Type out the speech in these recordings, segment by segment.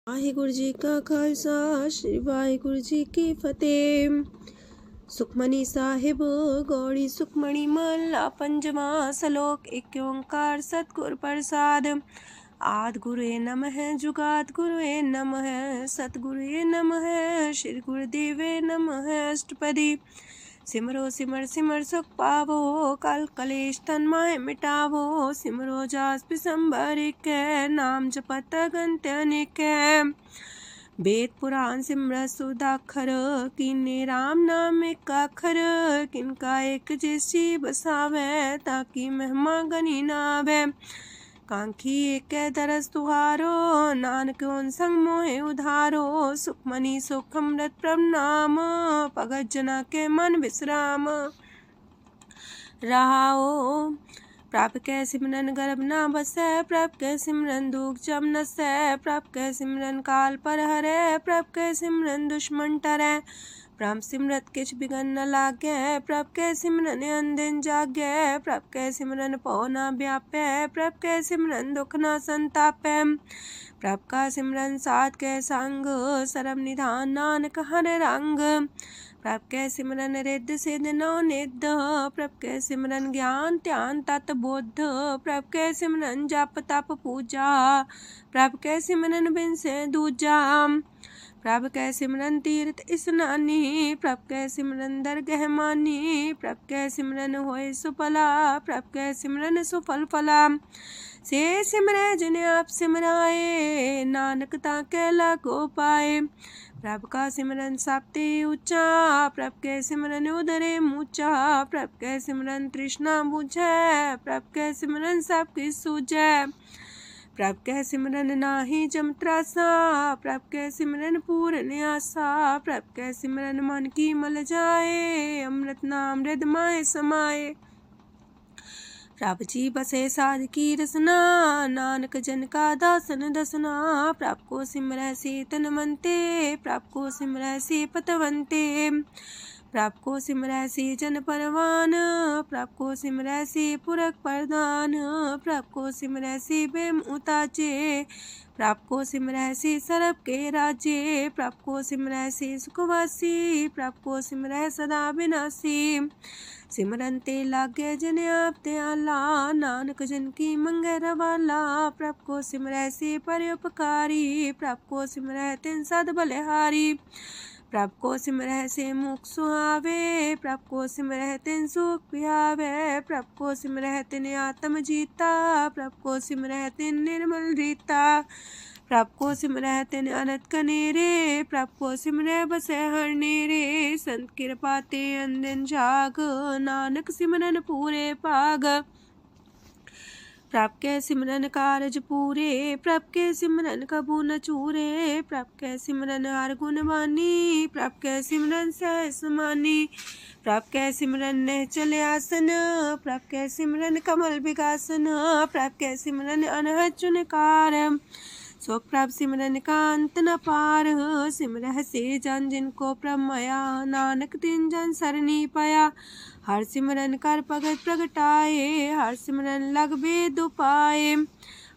ਵਾਹਿਗੁਰੂ ਜੀ ਕਾ ਖਾਲਸਾ ਸ੍ਰੀ ਵਾਹਿਗੁਰੂ ਜੀ ਕੀ ਫਤਿਹ। ਸੁਖਮਨੀ ਸਾਹਿਬ ਗੌੜੀ ਸੁਖਮਣੀ ਮਹਲਾ ਪੰਜਵਾਂ ਸ਼ਲੋਕ। ਏਕ ਓੰਕਾਰ ਸਤਿਗੁਰ ਪ੍ਰਸਾਦ। ਆਦਿ ਗੁਰੁਏ ਨਮః ਜੁਗਾਦਿ ਗੁਰੁਏ ਨਮః ਸਤਿਗੁਰੁਏ ਨਮঃ ਸ੍ਰੀ ਗੁਰੁਦੇਵੇ ਨਮঃ। ਅਸ਼ਟਪਦੀ। सिमरो सिमर सिमर सुख पावो कल कलेश तन माहे मिटावो। सिमरो जास पिसंबर कै नाम जपत अगंत अनेक। वेद पुराण सिमरत सुदाखर कीने राम नाम एक आखर। किनका एक जैसी बसावे ताकि महिमा गनी नावे। कांखी एक दरस तुहारो नानक उन संग मोहे उधारो। सुखमनी सुख अमृत प्रभ नाम भगत जना के मन विश्राम। रहाओ प्रभ कै सिमरन गर्भ ना बसै। प्रभ कै सिमरन दुख जम नसै। प्रभ कै सिमरन काल पर हरै। प्रभ कै सिमरन दुश्मन टरै। प्रभ सिमरत किछ बिगन न लागै। प्रभ कै सिमरन अनदिन जागै। प्रभ कै सिमरन पौ न व्यापै। प्रभ कै सिमरन दुख न संतापै। प्रभ का सिमरन साध कै संग सरम निधान नानक हर रंग। प्रभ कै सिमरन रिद्ध सिद्ध नौ निध। प्रभ कै सिमरन ज्ञान ध्यान तत बुद्ध। प्रभ कै सिमरन जप तप पूजा। प्रभ कै सिमरन बिन से दूजा। प्रभ कै सिमरन तीर्थ इसनानी। प्रभ कै सिमरन दरगह मानी। प्रभ कै सिमरन होए सुफला। प्रभ कै सिमरन सुफल फला। से सिमरै जिन आप सिमराए नानक ताकै लागो पाए। प्रभ का सिमरन सब ते ऊंचा। प्रभ कै सिमरन उदरे मूचा। प्रभ कै सिमरन तृष्णा बुझै। प्रभ कै सिमरन सब किछ सूझै। प्रभ कै सिमरन नाही जम त्रासा। प्रभ कै सिमरन पूरन आसा। प्रभ कै सिमरन मन की मल जाए। अमृत नाम हृदय माहे समाए। प्रभ जी बसे साध की रसना नानक जन का दासन दसना। प्रभ को सिमरै से तन मनते। प्रभ को सिमरै से पतवंते। प्रभ को सिमरै से जन परवान। प्रभ को सिमरै से पुरख प्रधान। प्रभ को सिमरै से बेम उताचे। प्रभ को सिमरै से सरब के राजे। प्रभ को सिमरै से सुखवासी। प्रभ को सिमरै सदा विनाशी। सिमरन ते लागे जिन आप दयाला नानक जन की मंगै रवाला। प्रभ को सिमरै से परोपकारी। प्रभ को सिमरै तिन सद बलिहारी। प्रभ को सिमरै से मुख सुहावे। प्रभ को सिमरै तिन सुख पिहावे। प्रभ को सिमरै तिन आत्म जीता। प्रभ को सिमरै तिन निर्मल रीता। प्रभ को सिमरै तिन अनंत कनेरे। प्रभ को सिमरै बसै हर नेरे। संत कृपा ते अनदिन जाग नानक सिमरन पूरे भाग। प्रभ कै सिमरन कारज पूरे। प्रभ कै सिमरन कबू न चूरे। प्रभ कै सिमरन हर गुण बानी। प्रभ कै सिमरन सहज समानी। प्रभ कै सिमरन निश्चल आसन। प्रभ कै सिमरन कमल विगासन। प्रभ कै सिमरन अनहद चुनकार। सो प्रभ सिमरन का अंत न पार। सिमरह से जन जिनको प्रभ माया नानक तिन जन सरनी पाया। हर सिमरन कर भगत प्रगटाए। हर सिमरन लग वेद उपाय।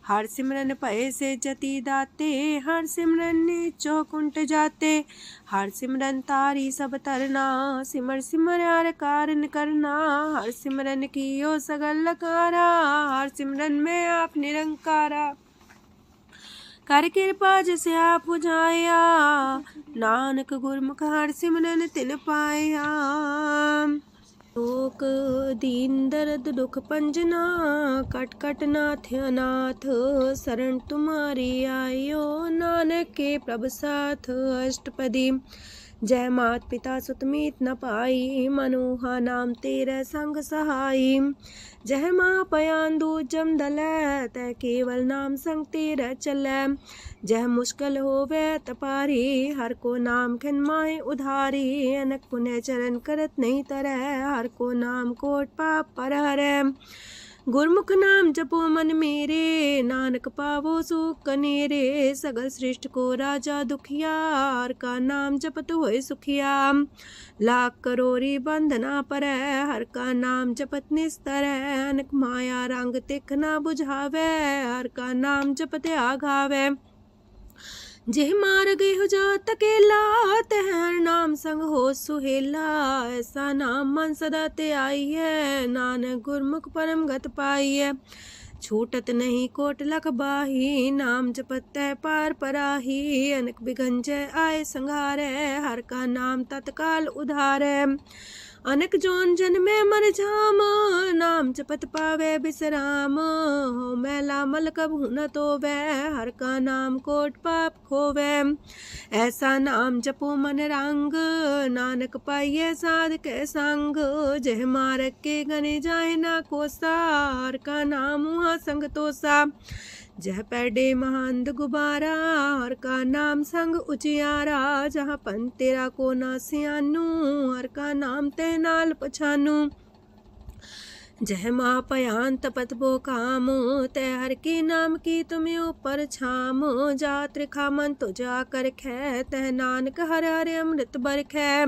हर सिमरन भय से जति दाते। हर सिमरन नीचो कुंट जाते। हर सिमरन तारी सब तरना। सिमर सिमर हर कारण करना। हर सिमरन कियो सगल लकारा। हर सिमरन में आप निरंकारा। कर कृपा जिसे आप बुझाया नानक गुरमुख हर सिमरन तिन पाया। लोक दीन दर्द दुख पंजना कट कट नाथ अनाथ। शरण तुम्हारी आयो नानक के प्रभ साथ। अष्टपदी। जय मात पिता सुत मीत न पाई। मनोहा नाम तेरे संग सहाई। जय माँ पयान दूज जम दलै तै केवल नाम संग तेरे चलै। जह मुश्किल होवे तपारी हर को नाम खिन माहे उधारी। अनक पुण्य चरण करत नहीं तरह हर को नाम कोट पाप पर हरै। गुरमुख नाम जपो मन मेरे नानक पावो सुख कनेरे। सगल सृष्टि को राजा दुखिया हर का नाम जपत होए सुखिया। लाख करोरी बंधना परै हर का नाम जपत निस्तर। अनक माया रंग तिख ना बुझावे हर का नाम जपत आघावे। जेह मार गए हो जात अकेला, तह हर नाम संग हो सुहेला। ऐसा नाम मन सदा ते आई है, नानक गुरमुख परम गत पाई है। छूटत नहीं कोट लख बाही, नाम जपत है पार पराही। अनक बिघन जय आए संघारे, हर का नाम तत्काल उधारे। अनक जोन जन्मे मर जाम, नाम जपत पावे बिसराम। हो मैला मल कबहु न तोवे, हर का नाम कोट पाप खोवे। ऐसा नाम जपो मन रंग, नानक पाइये साध के संग। जह मारक के गने जाए ना कोसा, हर का नाम हुआ संग तोसा। जह पैडे महांद गुबारा, हर का नाम संग उजियारा। जहाँ पन तेरा को ना सियानू, हर का नाम ते नाल पछानू। जह माँ पयान तपत बो काम, तय हर के नाम की तुम्हें ऊपर छाम। जात रिखा मन तो जा कर खे, तह नानक हर हर अमृत बरखै।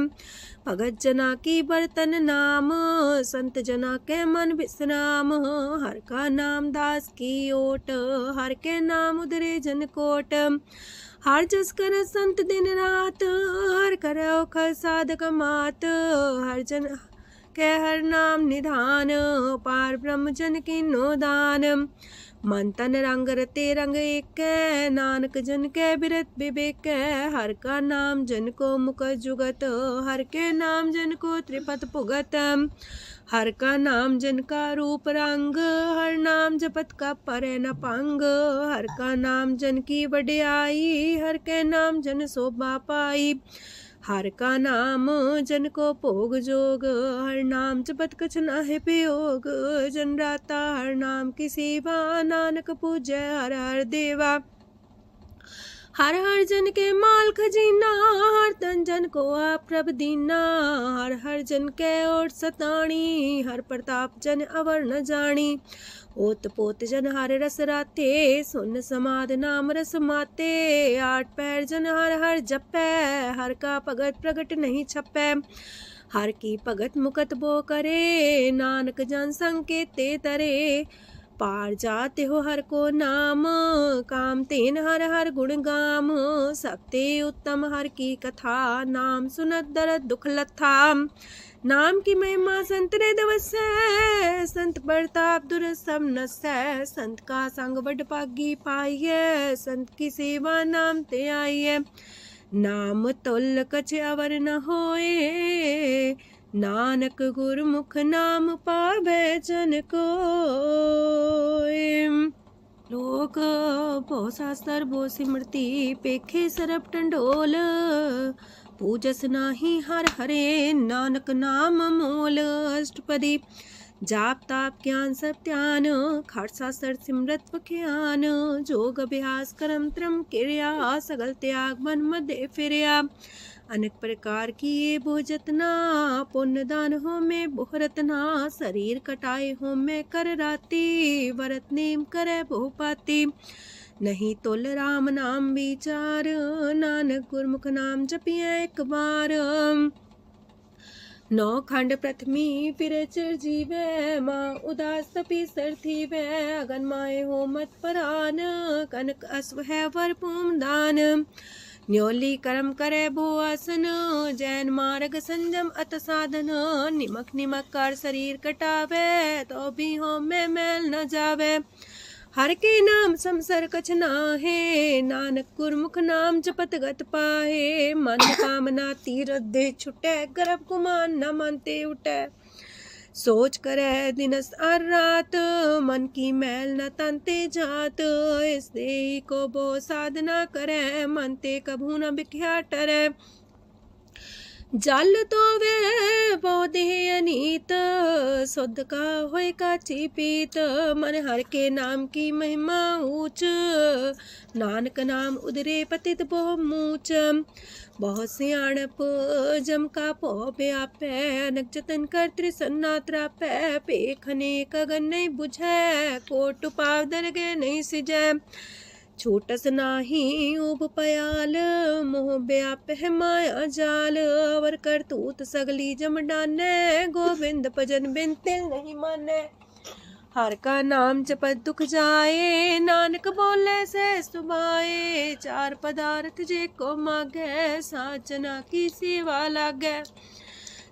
भगत जना की बर्तन नाम, संत जना के मन विश्राम। हर का नाम दास की ओट, हर के नाम उधरे जन कोट। हर जस कर संत दिन रात, हर करो खर साधक मात। हर जन के हर नाम निधान, पार ब्रह्म जन की नो दान। मन तन रंग रते रंग एक, नानक जन के बिरत विवेक। हर का नाम जन को मुख जुगत, हर के नाम जन को त्रिपत पुगत। हर का नाम जन का रूप रंग, हर नाम जपत का परे न पंग। हर का नाम जन की वडियाई, हर के नाम जन शोभा पाई। हर का नाम जन को भोग जोग, हर नाम जपत कछ नाहि वियोग। जन राता हर नाम की सेवा, नानक पूजै हर हर देवा। हर हर जन के माल खजीना, हर तन जन को आप प्रभ दीना। हर हर जन के ओट सताणी, हर प्रताप जन अवर न जानी। ओत पोत जन हर रस राते, सुन समाद नाम रस माते। आठ पैर जन हर हर जपै, हर का भगत प्रगट नहीं छपै। हर की भगत मुकत बो करे, नानक जन संकेते तरे। पार जाते हो हर को नाम, काम तेन हर हर गुण गाम। सबते उत्तम हर की कथा, नाम सुनत दरद दुख लथा। नाम की महिमा संत रे दवसै, संत प्रताप दुर सब नसै। संत का संग बड़ पागी पाइये, संत की सेवा नाम ते आइये। नाम तुल कछ अवर न होए, नानक गुरमुख नाम पावे जन कोय। लोक बहु शास्त्र बहु सिमरती, पेखे सरब टंडोल। पूजस नाही हर हरे, नानक नाम मोल। अष्टपदी जाप ताप ज्ञान सब ध्यान, खालसा सर सिमरत ज्ञान। जोग अभ्यास करम त्रम क्रिया, सगल त्याग मन मध्य फिरिया। अनेक प्रकार की ये बहु जतना, पुण्य दान हो में बहु रतना। शरीर कटाए हो में कर राती, वरत नेम करे बहु पाती। नहीं तुल राम नाम विचार, नानक गुरमुख नाम जपिए एक बार। नौ खंड प्रथमी फिर चिर जीवे, माँ उदास तपी सर थीवे। अगन माए हो मत परान, कनक अश्व है वर पूम दान। न्योली कर्म करे भो आसन, जैन मार्ग संजम अत साधन। निमक निमक कर शरीर कटावे, तो भी हो में मैल न जावे। हर के नाम समसर कछ नाहे, नानक गुरमुख नाम जपत गत पाहे। मन कामना तीरथ दे छुटे, गर्भ गुमान न मानते उठे। सोच करे दिनस और रात, मन की मैल न तनते जात। इस देही को बो साधना करे, मनते कभू न बिख्या टरे। जल तो वे बहु देह अनीत, शुद्ध का होय काची पीत। मन हर के नाम की महिमा ऊंच, नानक नाम उदरे पतित बहु मूच। बहुत सियाणप जम का पो व्यापै, अनक जतन कर त्रिसन्ना त्रापै। पेखने कगन नहीं बुझै, कोट पाव दरगे नहीं सिजै। छूटस नाही उब पयाल, मोह व्याप है माया जाल। अवर करतूत सगली जम डाने, गोविंद भजन बिन तिल नहीं माने। हर का नाम जपत दुख जाए, नानक बोले से सुभाए। चार पदार्थ जे को मागे, साजना की सेवा लागे।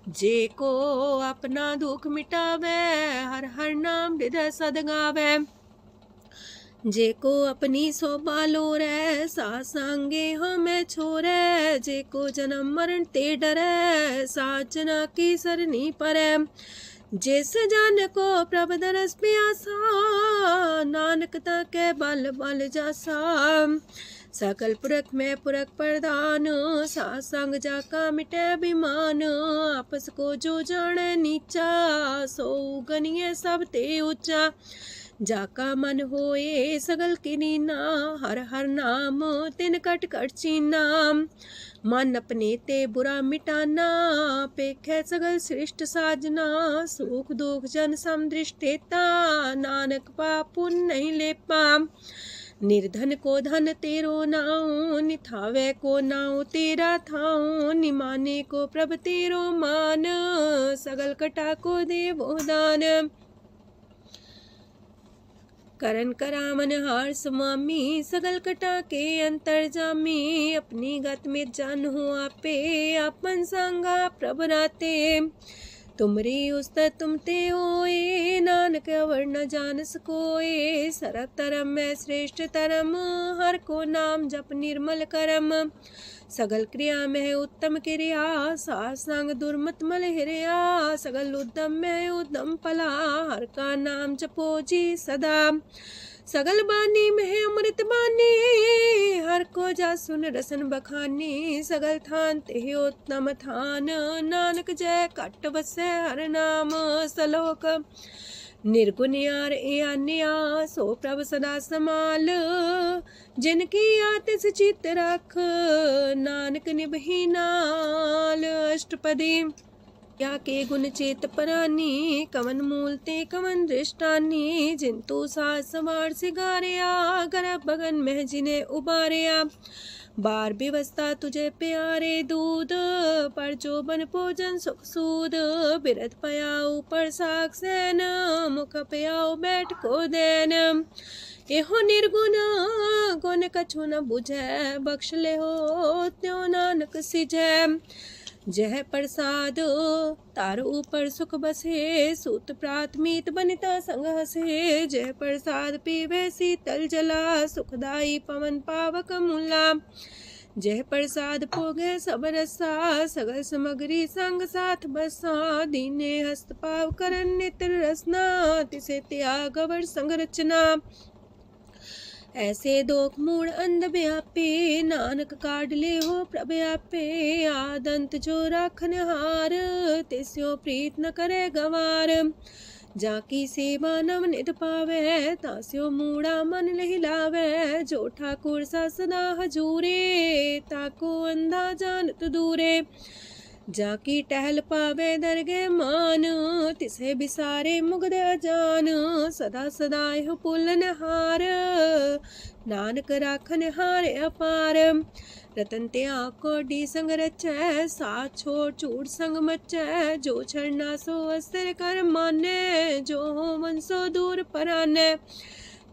जे को अपना दुख मिटावे, हर हर नाम हृदय सद गावे। जे को अपनी शोभा लोरे, सासंगे हमें छोरे। जे को जन्म मरण ते डरे, साजना की सरनी परे। जिस जन को प्रभ दरस प्यासा, नानक ताके बल बल जासा। सकल पुरख में पुरख प्रधान, सासंग जाका मिटे अभिमान। आपस को जो जाने नीचा, सो गनिए सब ते ऊंचा। जाका मन होए सगल किनीना, हर हर नाम तिन कट कट चीना। मन अपने ते बुरा मिटाना, पेखे सगल श्रेष्ठ साजना। सुख दुख जन समदृष्टेता, नानक पाप पुण्य नहीं लेपा। निर्धन को धन तेरो नाऊ, निथावे को नाऊ तेरा थाऊ। निमाने को प्रभ तेरो मान, सगल कटा को देवो दान। करन करामन हार समामी, सगल कटा के अंतर जामी। अपनी गत में जान हो आपे, आपन संगा प्रभ राते। तुमरी उस्तत तुम ते होए, नानक अवर न जान सकोए। सरब तरम में श्रेष्ठ तरम, हर को नाम जप निर्मल करम। सगल क्रिया में उत्तम क्रिया, सासंग दुर्मत मल हिरिया। सगल उद्यम में उद्यम फला, हर का नाम जपो जी सदा। सगल बानी में अमृत बानी, हर को जा सुन रसन बखानी। सगल थान ते उत्तम थान, नानक जय कट बसे हर नाम सलोक। निर्गुण यार आन्या, सो प्रभ सदा समाल। जिनकी आतिस चित रख, नानक निभही नाल। अष्टपदी या के गुण चेत परानी, कवन मूलते कवन दृष्टानी। जिंतु सास सवार सिगारिया, गर्भ बगन में जिन्हें उबारिया। बार व्यवस्था तुझे प्यारे दूध, पर जो बन भोजन सुख सूद। बिरत पयाऊ पर साग सैन, मुख पयाऊ बैठ को देन। एहो निर्गुण गुण कछु न बुझे, बख्श ले हो त्यों नानक सिझे। जह प्रसाद तार ऊपर सुख बसे, सूत प्रात मीत बनिता संग हसे। जह प्रसाद पीवे शीतल जला, सुखदाई पवन पावक मूला। जह प्रसाद भोगे सब रसा, सगल समग्री संग साथ बसा। दीने हस्त पाव करन नित्र रसना, तिसे त्याग अवर संग रचना। ऐसे दोख मूड अंध व्यापे, नानक काढ़ ले हो प्रभ आपे। आदंत जो राखन हार, तिस्यो प्रीत न करे गवार। जाकी सेवा नव निध पावे, तास्यो मूड़ा मन लहिलावे। जो ठाकुर सा सदा हजूरे, ताको अंधा जानत दूरे। जाकी टहल पावे दरगे मान, तिसे बिसारे मुग्ध अजान। सदा सदा यह पुलन हार, नानक राखन हारे अपार। रतन त्या कोडी संग रचै, साथ छोड़ चूड़ संग मचै। जो छड़ना सो अस्थिर कर माने, जो हो मन सो दूर पराने।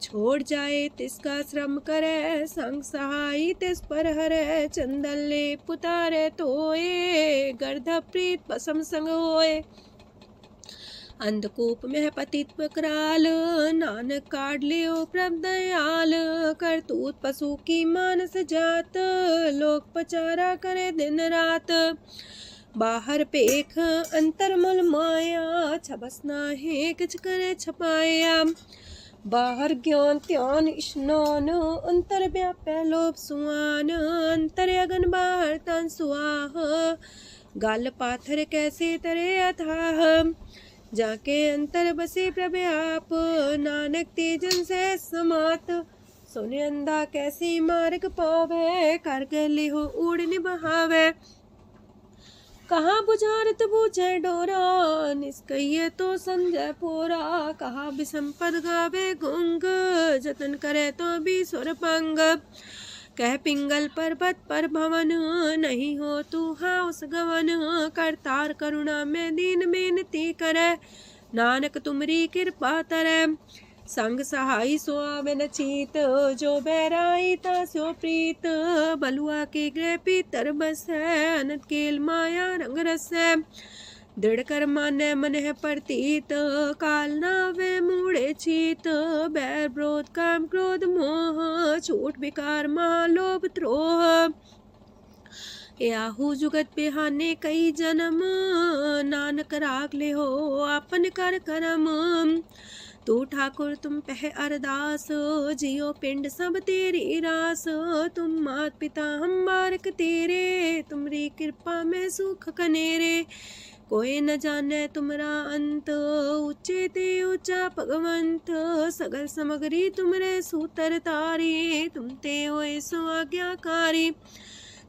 छोड़ जाए तिसका श्रम करे, संग सहाई तिस पर हरे। चंदन ले पुतारे तोए, गर्ध प्रीत पसम संग होए। अंधकूप में पतित कराल, नानक काढ़ लियो प्रभ दयाल। करतूत पशु की मानस जात, लोक पचारा करे दिन रात। बाहर पेख अंतर मुल माया, छबस नाहे किछ करे छपाया। बाहर ज्ञान त्यान स्नान, अंतर व्यापै लोभ सुआन। अंतर अगन बाहर तन सुआह, गल पाथर कैसे तरे अथाह। जाके अंतर बसे प्रभ आप, नानक तेजन से समात। सोने अंधा कैसे मार्ग पावे, कर गले हो उड़ निबहावे। कहाँ बुझारत बूझे डोरा, निष्कइये तो समझे पोरा। कहाँ बिसंपद गावे गुंग, जतन करे तो भी सुर पंग। कह पिंगल पर्वत पर भवन, नहीं हो तू हाउस गवन। करतार करुणा में दीन बेनती करे, नानक तुमरी कृपा तरੈ। संग सहाई सो आवे न चीत, जो बैराई तास्यो प्रीत। बलुआ के गृह पीतर बसै, अनंत केल माया रंग रसै। दृढ़ कर मानै मन है प्रतीत, काल नावे मूढ़े चीत। बैर विरोध काम क्रोध मोह, छूट विकार महालोभ द्रोह। याहू जुगत बिहाने कई जन्म, नानक राग ले हो आपन कर करम। तू ठाकुर तुम पह अरदास, जियो पिंड सब तेरी रास। तुम मात पिता हम बारक तेरे, तुमरी कृपा में सुख कनेरे। कोई न जाने तुमरा अंत, ऊंचे ते ऊंचा भगवंत। सगल समगरी तुमरे सूतर तारी, तुम ते होए सो आज्ञाकारी।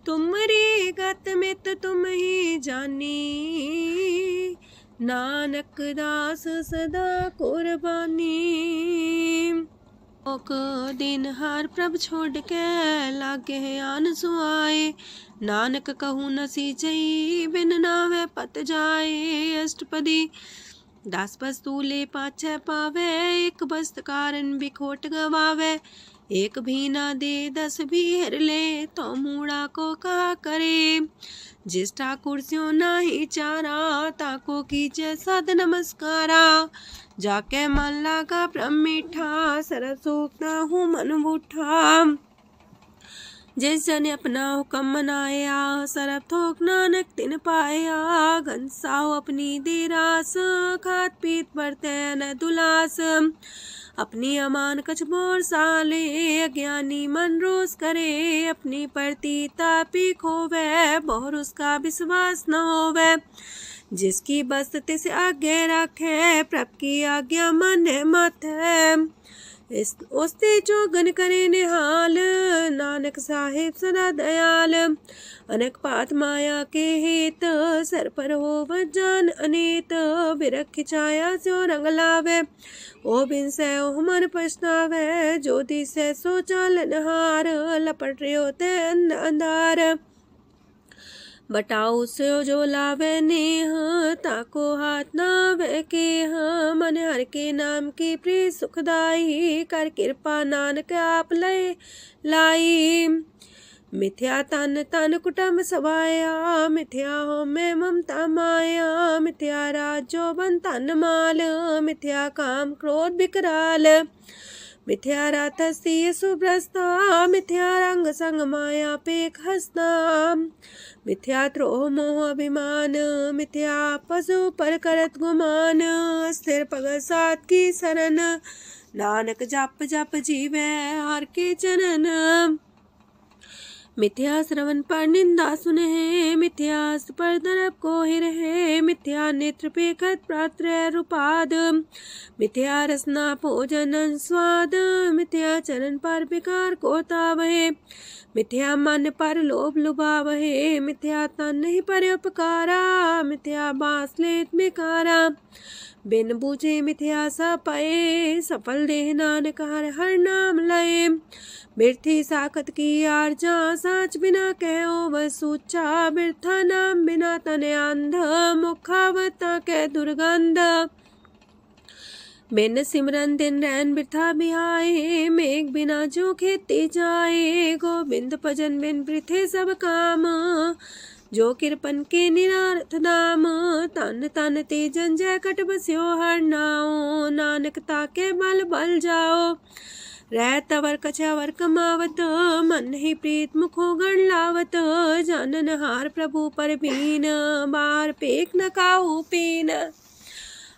तुमरी गत मित तुम ही जानी, नानक दास सदा कुर्बानी। ओक दिन हर प्रभ छोड़ के, लागे आन सुआए। नानक कहूँ न सीचई, बिन नावे पत जाए। अष्टपदी दस वस्तु ले पाछे पावे, एक वस्त कारण बिखोट गवावे। एक भी ना दे दस भी हर ले, तो मूड़ा को कहा करे। जिस ठाकुर स्यों नाही चारा, ताको कीजे सद नमस्कारा। जाके मन लागा ब्रह्म मीठा, सरस सूखता हूँ मन बूठा। जिस जन अपना हुक्म मनाया, सरब थोक नानक तिन पाया। घनसाओ अपनी दे रास, खात पीत बरते न दुलास। अपनी अमान कछ बोर साले, अज्ञानी मन रोस करे। अपनी प्रतीता पी खोवे, बहुर उसका विश्वास न होवे। जिसकी बस तिस आगे रखे, प्रभ की आज्ञा माने माथे। उसते चौगन करे निहाल, नानक साहिब सदा दयाल। अनेक पात माया के हेत, सर पर हो जान अनेत। बिरख छाया स्यो रंग लावे, ओ बिन से ओ मन पछतावे। जो दिसे सो चालन हार, लपट रहो ते अंधार। बटाऊ से जो लावे नेह, ताको हाथ नावे केह। मन हर के नाम की प्रिय सुखदाई, कर कृपा नानक आप लय लाई। मिथ्या तन तन कुटुंब सवाया, मिथ्या हो में ममता माया। मिथ्या राजो बन तन माल, मिथ्या काम क्रोध विकराल। मिथ्या रातसी सुभ्रस्ता, मिथ्या रंग संग माया पेख हस्ता। मिथ्या द्रोह मोह अभिमान, मिथ्या पशु पर करत गुमान। स्थिर पग सात की शरण, नानक जप जप जीवे हर के चरण। मिथ्या श्रवण पर निंदा सुने, मिथ्या पर दरब को ही रहे। मिथ्या नेत्र पेखत प्रात्र रूपाद, मिथ्या रसना भोजन स्वाद। मिथ्या चरण पर विकार को तावहे, मिथ्या मन पर लोभ लुभावहे। मिथ्या तन नहीं पर उपकारा, मिथ्या बास लेत मिकारा। बिन बूझे मिथ्या सा पाए, सफल देह नानक हर हर नाम लय। बिरथी साखत की आरजा, साच बिना कहो वह सूचा। बिरथा नाम बिना तने अंध, मुखावता के दुर्गंध। बिन सिमरन दिन रैन बिरथा बिहाए, मेघ बिना जो खेती जाए। गोविंद भजन बिन बिरथे सब काम, जो किरपन के निरार्थ नाम। तन तन ते जंजय कट बस्यो हर नाओ, नानक ताके बल बल जाओ। रह तवर कछवर कमावत, मन ही प्रीत मुखो गण लावत। जानन हार प्रभु पर बीन, बार पेख न काहू पीन।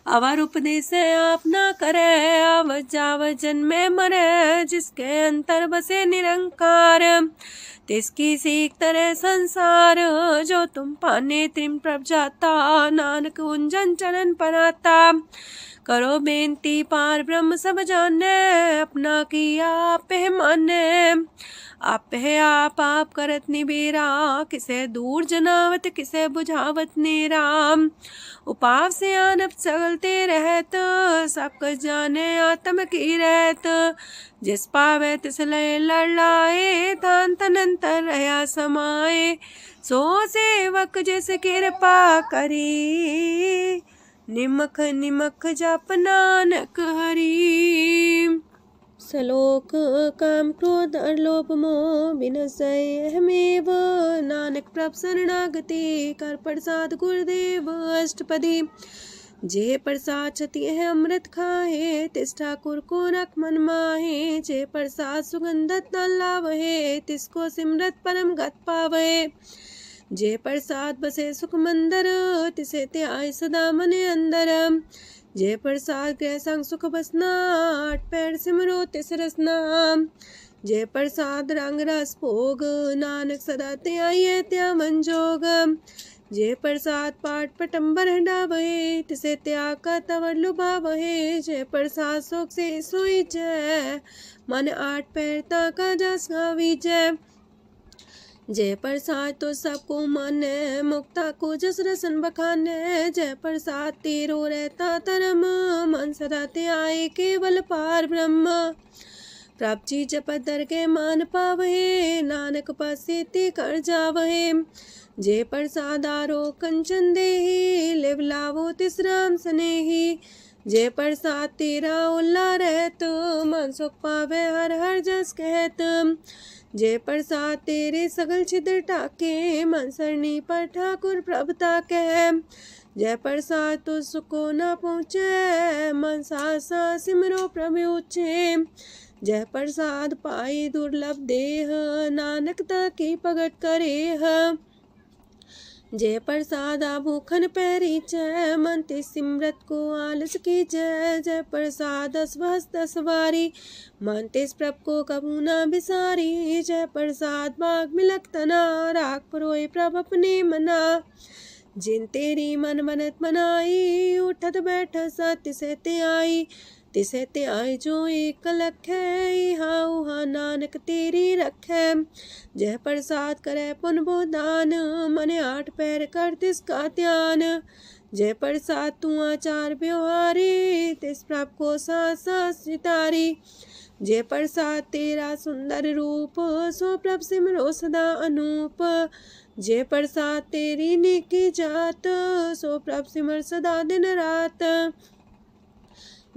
अवर उपदेश आप न करे, आवत जावत जन्मे मरे। जिसके अंतर बसे निरंकार, तिसकी सीख तरह संसार। जो तुम पाने त्रिम प्रभ जाता, नानक उंजन चरण पराता। करो बेनती पार ब्रह्म सब जाने, अपना किया आप माने। आप है आप करत निबेरा, किसे दूर जनावत किसे बुझावत नेरा। उपाव से आनप चलते रहत, सब कुछ जाने आत्म की रहत। जिस पावे तिस लय लड़ाए, तान तनंतर रहा समाए। सो सेवक जिस कृपा करी, निमख निमख जप नानक हरि। सलोक काम क्रोध लोभ मोह बिनसै अहमेव, नानक प्रभ शरणागति कर प्रसाद गुरुदेव अष्टपदी। जे प्रसाद छति है अमृत खाहे, तिस ठाकुर को रख मन माहे। जे प्रसाद सुगंधत न लावहे, तिसको सिमरत परम गत पावहे। जे प्रसाद बसे सुख मंदर, तिसे त्याय सदा मन अंदर। जे प्रसाद गृह संग सुख बसना, आठ पैर सिमरो तिस रसना। जे प्रसाद रंग रस भोग, नानक सदा त्याये त्या मन जोग। जे प्रसाद पाठ पटम्बर हटावहे, तिसे त्याग का तवर लुभावहे। जे प्रसाद शोक से सोई जय, मन आठ पैर ताका जस गावी जय। जय प्रसाद तो सबको माने, मुक्ता को जस रसन बखाने। जय प्रसाद तेरो रहता धर्म, मन सदा त्याए केवल पार ब्रह्म। प्रभ जी जपत दर के मान पावहे, नानक पासे ते कर जावहे। जय प्रसाद आरो कंचन देहि, लिव लावो तिस राम स्नेही। जय प्रसाद तेरा उल्ला रहत, मन सुख पावे हर हर जस कहत। जय प्रसाद तेरे सगल छिद्र टाके, मन सरनी पर ठाकुर प्रभ ताके। जय प्रसाद तो सुको न पहुँचे, मन सा सिमरो प्रभु ऊँचे। जय प्रसाद पाई दुर्लभ देह, नानक ताकी प्रगट करेह। जय प्रसाद आभूखन पैरी जय, मन ते सिमरत को आलस की जय। जय प्रसाद अस्वस्थ सवारी, मन तेस प्रभ को कबू न बिसारी। जय प्रसाद बाग मिलक तना, राख परोए प्रभ अपने मना। जिन तेरी मन मनत मनाई, उठत बैठत सत्य से ते आई। तिसे ते आए जो एक लख है, हाँ उहाँ नानक तेरी रखै। जय प्रसाद करे पुन बोदान, मन आठ पैर कर तिसका ध्यान। जय प्रसाद तू आचार व्यवहारी, तिस प्रभ को सास सितारी। जय प्रसाद तेरा सुंदर रूप, सो प्रभ सिमरो सदा अनूप। जय प्रसाद तेरी नेकी जात, सो प्रभ सिमर सदा दिन रात।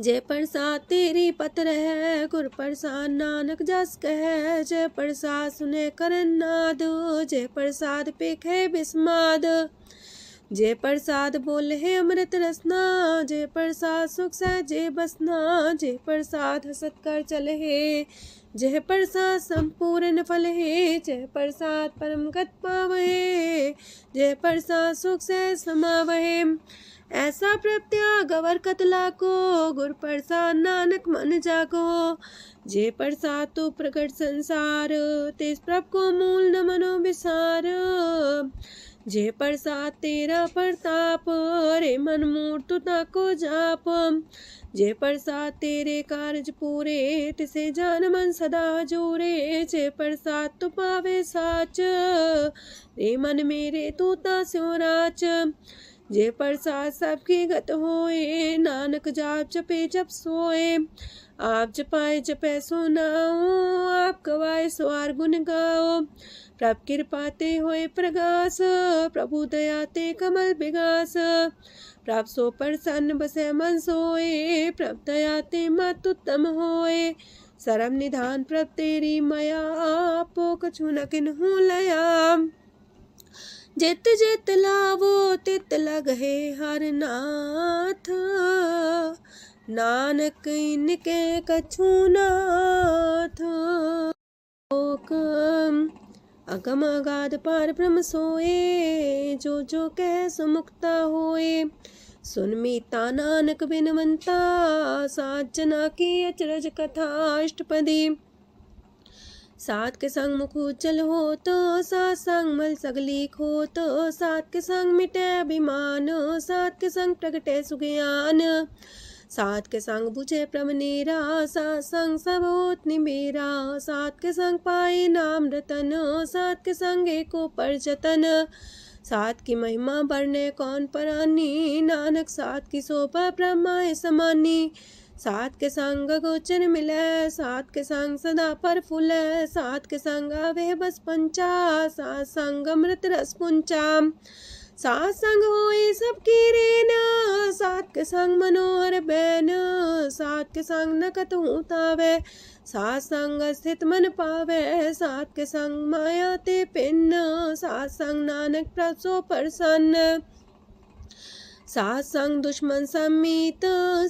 जय प्रसाद तेरी पत्र है, गुर प्रसाद नानक जस कह। जय प्रसाद सुने करन नाद, जय प्रसाद पेखे बिस्माद। जय प्रसाद बोले है अमृत रसना, जय प्रसाद सुख सहजे बसना। जय प्रसाद हसत कर चले है, जय प्रसाद संपूर्ण फल है। जय प्रसाद परम गत पावहे, जय प्रसाद सुख से समावहे। ऐसा प्रत्याग अवर कतला को, गुर प्रसाद नानक मन जागो। जय प्रसाद तो प्रकट संसार, तेज प्रभ को मूल न मनो विसार। जय प्रसाद तेरा प्रताप, रे मन मूर्त ताको जाप। जय प्रसाद तेरे कारज पूरे, तिसे जान मन सदा जोरे। जय प्रसाद तू पावे साच, रे मन मेरे तू ता स्यो राच। जय प्रसाद सबकी गत होए, नानक जाप जपे जप सोए। आप जपाए जपे सो नाओ, आप गवाए सो आर गुण गाओ। प्रभ कृपा ते होए प्रगास, प्रभु दया ते कमल बिगास। प्रभ सो प्रसन्न बसे मन सोए, प्रभ दया ते मत उत्तम होए। सरम निधान प्रभ तेरी मया, आपो कछु न किन्हु लया। जित जित लावो तित लगहे हर नाथ, नानक इनके कछु नाथ। अगम अगाध पार ब्रह्म सोए, जो जो कह सो मुक्ता होए। सुन मीता नानक बिनवंता, सात जना की अचरज कथा अष्टपदी। सात के संग मुख उज्जल हो तो, सात संग मल सगली खो तो। सात के संग मिटे अभिमान, सात के संग प्रगटे सुज्ञान। सात के संग बुझे प्रमनेरा, सात संग सब होत निमेरा। सात के संग पाए नाम रतन, सात के संग एको पर जतन। सात की महिमा बरने कौन परानी, नानक सात की शोभा ब्रह्मा समानी। सात के संग गोचर मिले, सात के संग सदा पर फूले। सात के संग आवे बस पंचा, सात संग अमृत रस पुंचा। सात संग होए सबकी रेन, सात के संग मनोहर बैन, सात के संग न कतहु तावै, सात संग स्थित मन पावै, सात के संग माया ते पिन्न, सात संग नानक प्रभ सो प्रसन्न। सात संग दुश्मन समीत,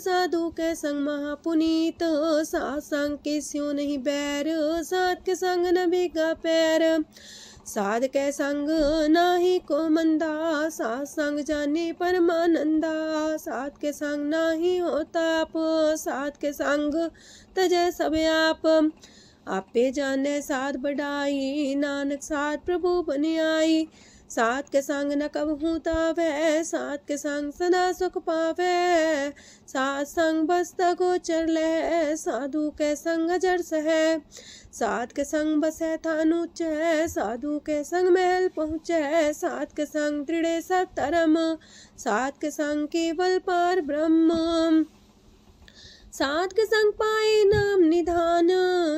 साधु के संग महापुनीत, सात संग के स्यों नहीं बैर, सात के संग न भीगा पैर, साध के संग नाही को मंदा, सात संग जाने परमानंदा, सात के संग नाही हो ताप, सात के संग तजै सब आप, आपे जाने साध बढ़ाई, नानक साध प्रभु बन आई, सात के संग न कबहू तावै, सात के संग सदा सुख पावै, सात संग बसता गोचर लहै, साधु के संग अजर सहै, सात के संग बसै थान ऊंचै, साधु के संग महल पहुँचै, सात के संग दृढ़ सब धर्म, सात के संग केवल पार ब्रह्म, सात के संग पाए नाम निधान,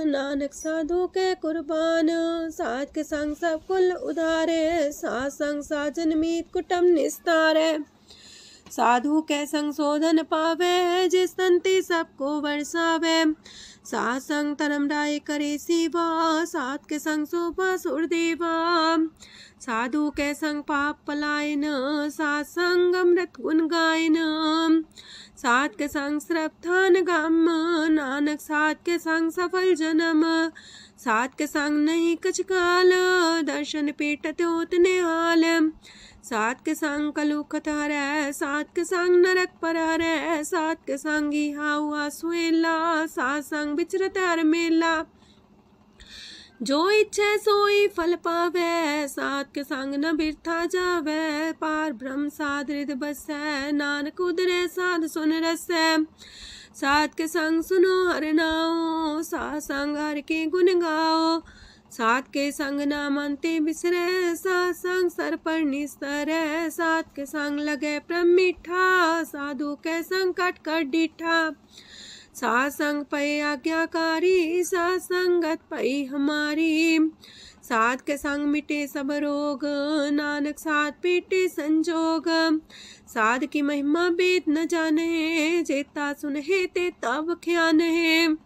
नानक साधु के कुर्बान, सात के संग सब कुल उधारे, सात संग साजन मीत कुटुम निस्तारे, साधु के संग शोधन पावे, जिस संति सबको बरसावे, सात संग धर्म राय करे सेवा, सात के संग शोभा सुरदेवा, साधु के संग पाप पलायन, सात संग अमृत गुण गायन, सात के संग श्रद्धान गम, नानक सात के संग सफल जन्म, सात के संग नहीं कछ काल, दर्शन पेटत होत निहाल, सात के संग कलुखत हरै, सात के संग नरक पर हरै, सात के संग इहा हुआ सुहेला, सात संग विचरत हर मेला, जो इच्छा सोई फल पावै, सात के संग न बिरथा जावै, पार ब्रह्म साध हृदय बसै, नानक उदरै साध सुन रसै, सात के संग सुनो हर नाओ, सात संग हर के गुण गाओ, सात के संग नाम अंते बिसरै, सात संग सर पर निस्तरै, सात के संग लगे प्रेम मीठा, साधु के संग कट कर डीठा, सात संग पै आज्ञाकारी, सात संगत पै हमारी, सात के संग मिटे सब रोग, नानक सात पेटे संजोग, साध की महिमा वेद न जाने, जेता सुनहे ते तब ख्यान है,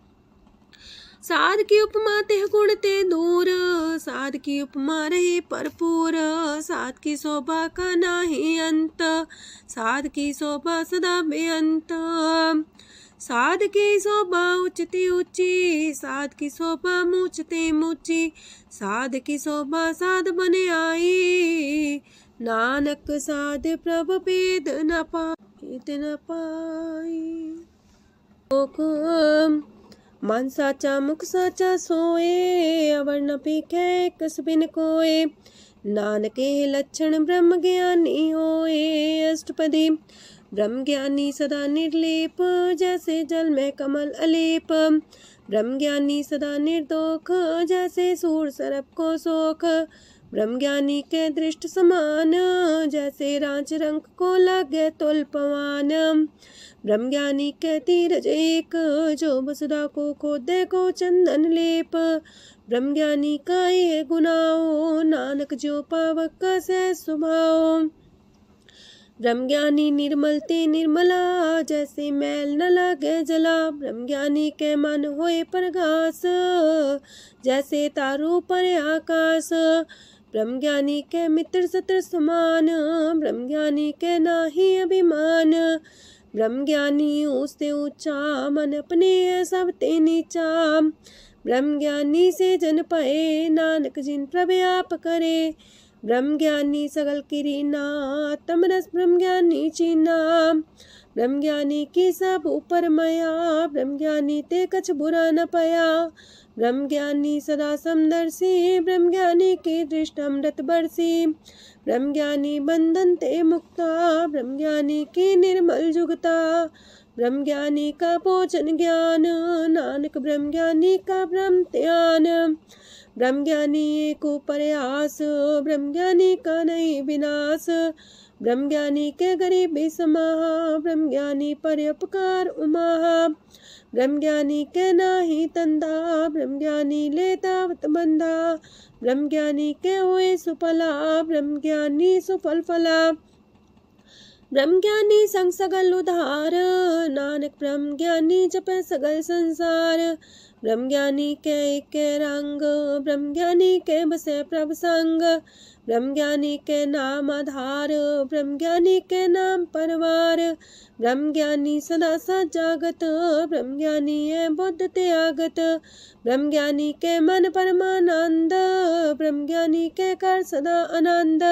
साध की उपमा ते गुण ते दूर, साध की उपमा रही भरपूर, साध की शोभा का नाही अंत, साध की शोभा सदा बेअंत, साध की शोभा उच्चती ऊंची, साध की शोभा मूचते मूची, साध की शोभा साध बने आई, नानक साध प्रभ भेद न पाई, मन साचा मुख साचा सोए, अवर न पीखे कस बिन कोए, नानके लक्षण ब्रह्म ज्ञानी होए, अष्टपदी ब्रह्म ज्ञानी सदा निर्लेप, जैसे जल में कमल अलेप, ब्रह्म ज्ञानी सदा निर्दोख, जैसे सूर सरप को सोख, ब्रह्म ज्ञानी के दृष्ट समान, जैसे रांच रंग को लगे तुल पवान, ब्रह्म ज्ञानी के तीरज एक, जो वसुधा को खोदे को चंदन लेप, ब्रह्म ज्ञानी का ये गुनाओ, नानक जो पावक का सह सुभाओ, ब्रह्म ज्ञानी निर्मल ते निर्मला, जैसे मैल न लगे जला, ब्रह्म ज्ञानी के मन होए प्रगास, जैसे तारू पर आकाश, ब्रह्म ज्ञानी के मित्र सत्र समान, ब्रह्म ज्ञानी के नाही अभिमान, ब्रह्म ज्ञानी उससे ऊंचा, मन अपने सब ते नीचा, ब्रह्म ज्ञानी से जन पाए, नानक जिन प्रव्याप करे, ब्रह्म ज्ञानी सगल किरीना, तमरस ब्रह्म ज्ञानी चीना, ब्रह्म ज्ञानी की सब ऊपर मया, ब्रह्म ज्ञानी ते कछ बुरा न पया, ब्रह्म ज्ञानी सदा समदर्शी, ब्रह्म ज्ञानी की दृष्ट अमृत बरसी, ब्रह्म ज्ञानी बंधन ते मुक्ता, ब्रह्म ज्ञानी की निर्मल जुगता, ब्रह्म ज्ञानी का भोजन ज्ञान, नानक ब्रह्म ज्ञानी का ब्रह्म ध्यान, ब्रह्म ज्ञानी एक प्रयास, ब्रह्म ज्ञानी का नहीं विनाश, ब्रह्म ज्ञानी के गरीबी समाहा, ब्रह्म ज्ञानी पर उपकार उमाहा, ब्रह्म ज्ञानी के नाही तंदा, ब्रह्म ज्ञानी लेता बंधा, ब्रह्म ज्ञानी के हुए सुफला, ब्रह्म ज्ञानी सुफल फला। ब्रह्म ज्ञानी संग सगल उधार, नानक ब्रह्म ज्ञानी जपे सगल संसार। ब्रह्म ज्ञानी के रंग, ब्रह्म ज्ञानी के बसे प्रभ संग, ब्रह्म ज्ञानी के नाम आधार, ब्रह्म ज्ञानी के नाम परवार। ब्रह्म ज्ञानी सदा सजागत, ब्रह्म ज्ञानी है बुद्ध त्यागत, ब्रह्म ज्ञानी के मन परमानंद, ब्रह्म ज्ञानी के कर सदा आनंद।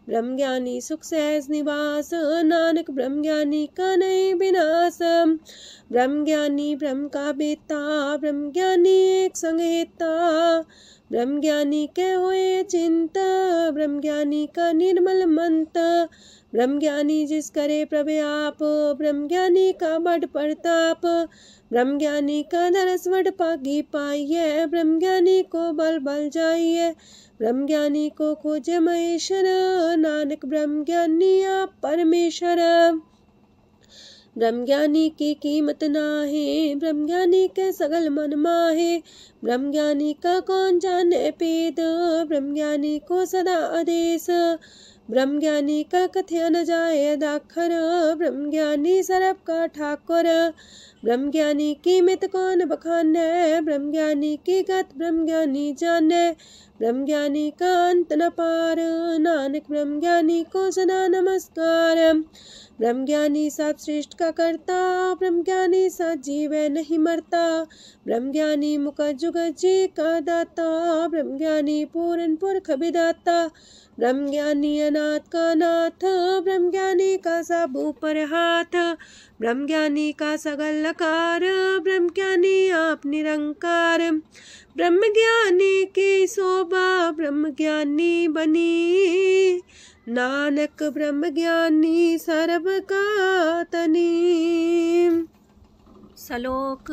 ब्रह्म ज्ञानी सुख सहज निवास, नानक ब्रह्म ज्ञानी का नहीं विनाश। ब्रह्म ज्ञानी ब्रह्म का बेता, ब्रह्म ज्ञानी एक संगीता, ब्रह्म ज्ञानी के हुए चिंता, ब्रह्म ज्ञानी का निर्मल मंत। ब्रह्म ज्ञानी जिस करे प्रव्याप, ब्रह्म ज्ञानी का बड़ प्रताप, ब्रह्म ज्ञानी का दरस वड पागी पाइये, ब्रह्म ज्ञानी को बल बल जाइए, ब्रह्म ज्ञानी को खोजे महेश्वर, नानक ब्रह्म ज्ञानी आप परमेश्वर। ब्रह्म ज्ञानी की कीमत नाहे, ब्रह्म ज्ञानी के सगल मन माहे, ब्रह्म ज्ञानी का कौन जाने पेद, ब्रह्म ज्ञानी को सदा आदेश, ब्रह्म ज्ञानी का कथ्य न जाए दाखर, ब्रह्म ज्ञानी सरब का ठाकुर। ब्रह्म ज्ञानी की मित कौन बखाने, ब्रह्म ज्ञानी की गत ब्रह्म ज्ञानी जाने, ब्रह्म ज्ञानी का अंत न पार, नानक ब्रह्म ज्ञानी को सदा नमस्कार। ब्रह्म ज्ञानी सब श्रेष्ठ का करता, ब्रह्म ज्ञानी सजीव नहीं मरता, ब्रह्म ज्ञानी मुख जुग जी का दाता, ब्रह्म ज्ञानी पूरन पुरख विदाता, ब्रह्म ज्ञानी अनाथ का नाथ, ब्रह्म ज्ञानी का सब ऊपर हाथ, ब्रह्म ज्ञानी का सगल लकार, ब्रह्म ज्ञानी आप निरंकार। ब्रह्म ज्ञानी की शोभा ब्रह्म ज्ञानी बनी, नानक ब्रह्म ज्ञानी सर्व का तनी। श्लोक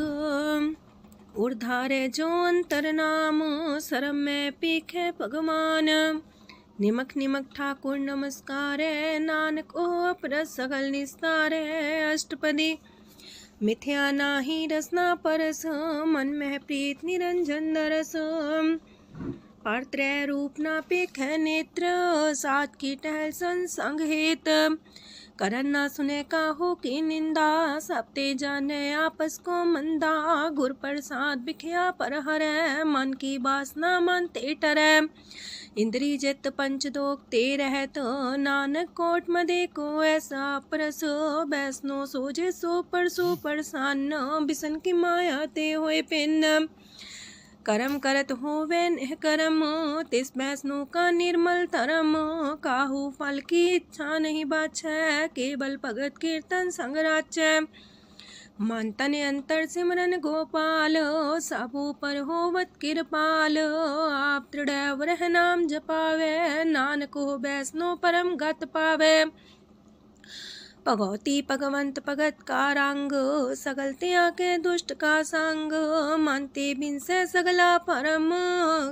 उर्धारे जो अंतर नाम, सरम में पीखे भगवान, निमक निमक ठाकुर नमस्कार, नानक ओ पर सगल निस्तार। अष्टपदी मिथ्या नाही रसना परस, मन में प्रीत निरंजन दरस, पात्रय रूप ना पेख नेत्र, सात की टहल संसंग हेत, करन ना सुने काहू की निंदा, सब ते जाने आपस को मंदा, गुर प्रसाद बिखया पर हरै, मन की वासना मानते टरै, इंद्री जित पंच दोख ते रहत, नानक कोट मदे को ऐसा परस, बैसनो सोजे सो परसो परसान, बिसन की माया ते होए पिन, करम करत होवे निह करम, तिस बैसनो का निर्मल तरम, काहू फल की इच्छा नहीं बाछै, केवल भगत कीर्तन संग राचै, मन तन अंतर सिमरन गोपाल, सब ऊपर होवत कृपाल, आप दृढ़ रह नाम जपावे, नानक हो बैसनो परम गत पावे, भगवती भगवंत भगत का रंग, सगल त्याग के दुष्ट का संग, मानते बिन से सगला परम,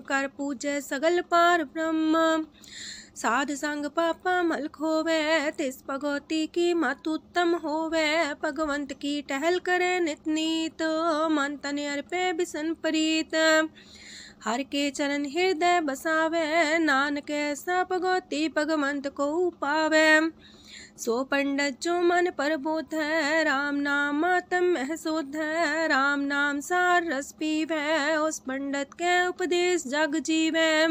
कर पूजे सगल पार ब्रह्म, साध संग पापा मल खोवे, तिस भगवती की मत उत्तम होवे, भगवंत की टहल करे नित नीत, मन तन अर्पे बिसन प्रीत, हर के चरण हृदय बसावे, नानक ऐसा भगवती भगवंत को पावे, सो पंडित जो मन पर बोध है, राम नाम आत्म में शोध है, राम नाम सार रस पीवे, उस पंडित के उपदेश जग जीवे,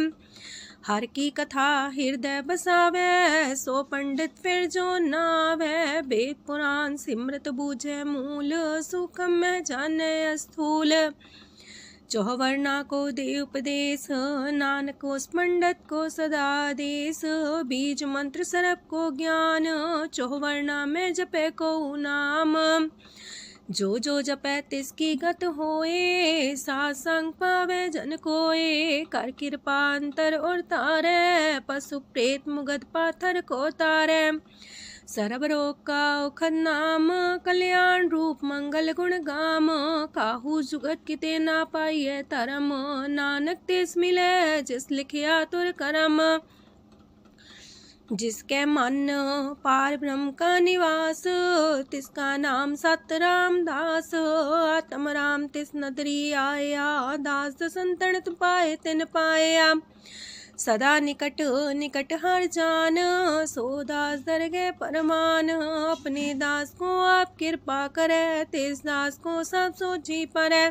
हर की कथा हृदय बसावे, सो पंडित फिर जो नावे, वेद पुराण सिमृत बूझे मूल, सुखम में जाने स्थूल, चौवर्णा को दे उपदेश, नानक उस पंडित को सदा देश, बीज मंत्र सरप को ज्ञान, चौवर्णा में जपे को नाम, जो जो जपे तिसकी गत होए, सासंग पावे जन कोए, कर कृपा अंतर और तारे, पशु प्रेत मुगध पाथर को तारे, सर्व रोग का औखद नाम, कल्याण रूप मंगल गुण गाम, काहू जुगत किते ना पाइये तरम, नानक तिस मिले जिस लिखिया तुर करम, जिसके मन पार ब्रह्म का निवास, तिसका नाम सत रामदास। आत्म राम तिस नदरी आया, दास दसंतन पाए तिन पाया। सदा निकट निकट हर जान, सो दास दरगे परमान। अपने दास को आप कृपा करे, तिस दास को सब सोची परे।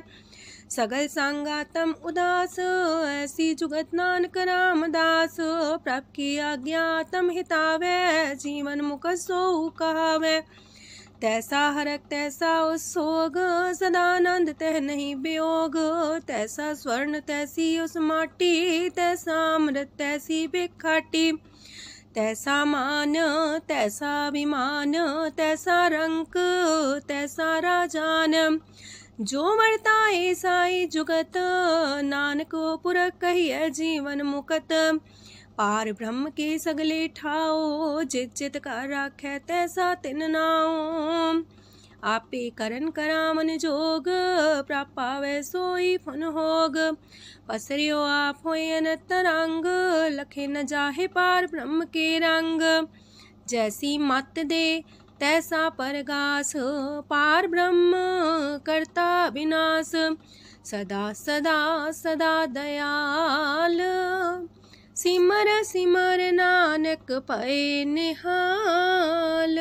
सगल संगातम उदास, ऐसी जुगत नानक रामदास। प्रभ की आज्ञा तम हितावे, जीवन मुख सो कहावे। तैसा हरक तैसा उत्सोग, सदानंद तह नहीं वियोग। तैसा स्वर्ण तैसी उस माटी, तैसा अमृत तैसी बिखाटी। तैसा मान तैसा अभिमान, तैसा रंक तैसा राजान। जो वर्ताए साई जुगत, नानक पुरख कहिए जीवन मुकत। पार ब्रह्म के सगले ठाओ, जित जित का राखै तैसा तिन नाओ। आपे करन करामन जोग, प्रापावे सोई फन होग। पसरियो आप होए अनंत रंग, लखे न जाहे पार ब्रह्म के रंग। जैसी मत दे तैसा परगास, पार ब्रह्म करता विनाश। सदा सदा सदा दयाल, सिमर सिमर नानक पए निहाल।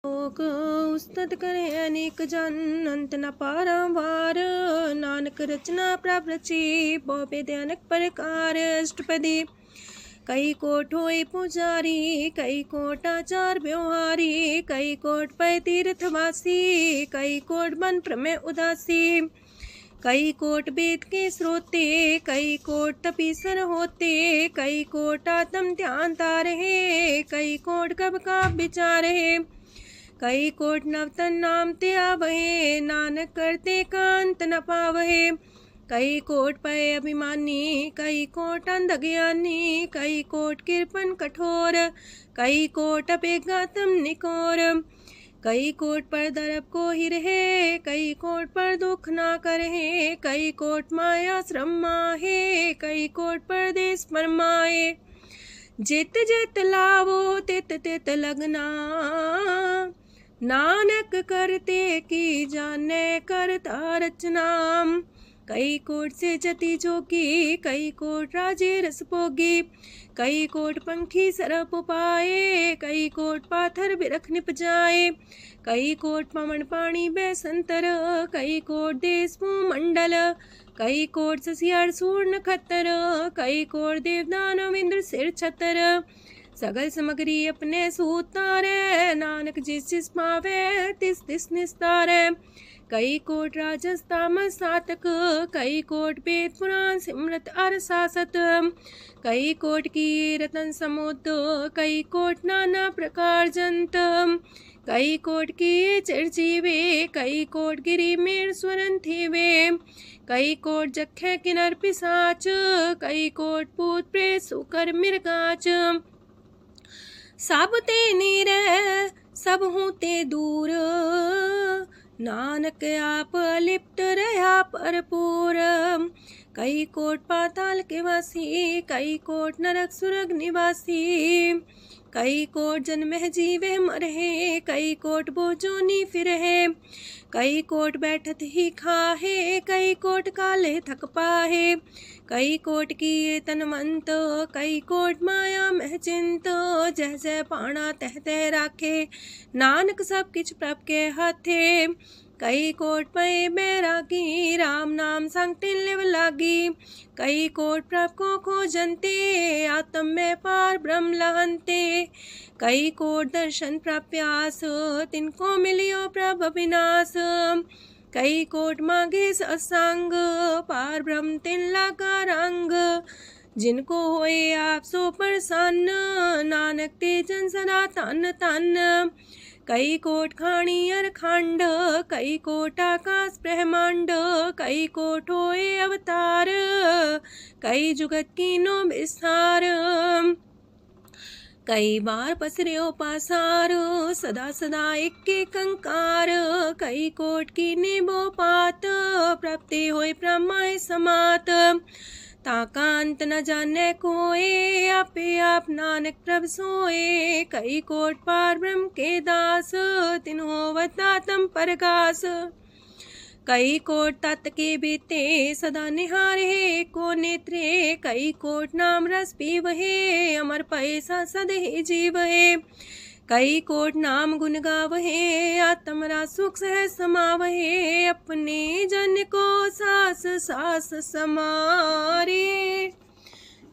लोक उस्तत करे अनेक जन, अंत न पारावार। नानक रचना प्रभ रची, बहु अनेक प्रकार। अष्टपदी कई कोट होए पुजारी, कई कोट आचार व्यवहारी। कई कोट पै तीर्थवासी, कई कोट बन प्रमेय उदासी। कई कोट वेद के स्रोते, कई कोट तपीसर होते। कई कोट आत्म ध्यान तारहे, कई कोट कब का विचार है। कई कोट नवतन नाम ते आवहे, नानक करते कांत न पावहे। कई कोट पय अभिमानी, कई कोट अंधज्ञानी। कई कोट कृपन कठोर, कई कोट अपेगातम निकोर। कई कोट पर दरब को ही रहे, कई कोट पर दुख ना करहे। कई कोट माया श्रम माहे, कई कोट परदेश फरमाए। जित जित लावो तित तित लगना, नानक करते की जाने करता रचना। कई कोट से जति जोगी, कई कोट राजे रस भोगी। कई कोट पंखी सरप पाए, कई कोट पाथर बिरख निप जाए। कई कोट पवन पानी बैसंतर, कई कोट देश भूमंडल। कई कोट ससियार सूर नखत्तर, कई कोट देवदानव इंद्र सिर छतर। सगल समग्री अपने सूतारे, नानक जिस जिस पावे तिस तिस निस्तारे। कई कोट राजस तामस सातक, कई कोट वेद पुराण सिमरत अर सासत। कई कोट की रतन समुद्र, कई कोट नाना प्रकार जंत। कई कोट की चिरजीवे, कई कोट गिरी मेर स्वरन थीवे। कई कोट जखे किनर पिसाच, कई कोट पूत प्रेत सुकर मिर्गाच। सब ते नीरे सब हूँ ते दूर, नानक आप लिप्त रहा भरपूर। कई कोट पाताल के वासी, कई कोट नरक सुरग निवासी। कई कोट जन्म जीवे मरहे, कई कोट बोझोनी फिरहे। कई कोट बैठत ही खाहे, कई कोट काले थक पाहे। कई कोट किए तनवंत, कई कोट माया मह चिंत। जह जह पाणा तह तह राखे, नानक सब किछ प्रभ के हाथे। कई कोट पए बैरागी, राम नाम संग तिन लिव लागी। कई कोट प्रभ को खोजंते, आत्म में पार ब्रह्म लहंते। कई कोट दर्शन प्रप्यास, तिनको मिलियो प्रभ अविनाश। कई कोट मांगे सत्संग, पार ब्रह्म तिन लागा रंग। जिनको होए आप सो प्रसन्न, नानक ते जन सदा तन तन। कई कोट खाणी अर खंड, कई कोट आकाश ब्रह्मांड। कई कोट होए अवतार, कई जुगत कीनो विस्तार। कई बार पसरियो पासार, सदा सदा एक कंकार। कई कोट की निबो पात, प्राप्ति होए प्रमाय समात। ताका अंत न जाने कोय, आपे आप नानक प्रभ सोए। कई कोट पार ब्रह्म के दास, तिन्हों वतातम परगास। कई कोट तत् के बीते, सदा निहारे को नेत्रे। कई कोट नाम रस पीवहे, अमर पैसा सदहि जीवहे। कई कोट नाम गुण गावहे, आत्मरा सुख सह समावहे। अपने जन को सास सास समारे,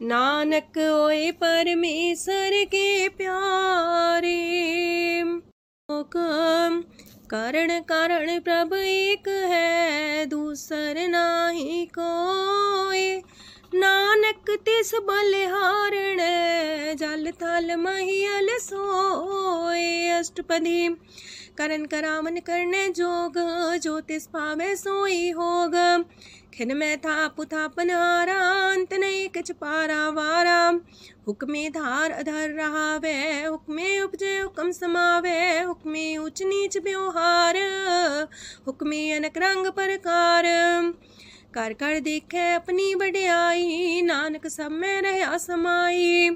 नानक होए परमेश्वर के प्यारे। कारण कारण प्रभ एक है, दूसर नाही कोय। नानक तिस बलिहारण, जल थल महियल सोए। अष्टपदी करन करावन करने जोग, जो तिस पावे सोई होग। खिन में थाप थापन हारा, अंत नहीं किछ पारा वारा। हुक्मे धार अधर रहावे, हुक्मे उपजे हुक्म समावे। हुक्मे ऊंच नीच व्यवहार, हुक्मे अनक रंग प्रकार। कर कर देखे अपनी बड़ियाई, नानक सब में रहा समाई।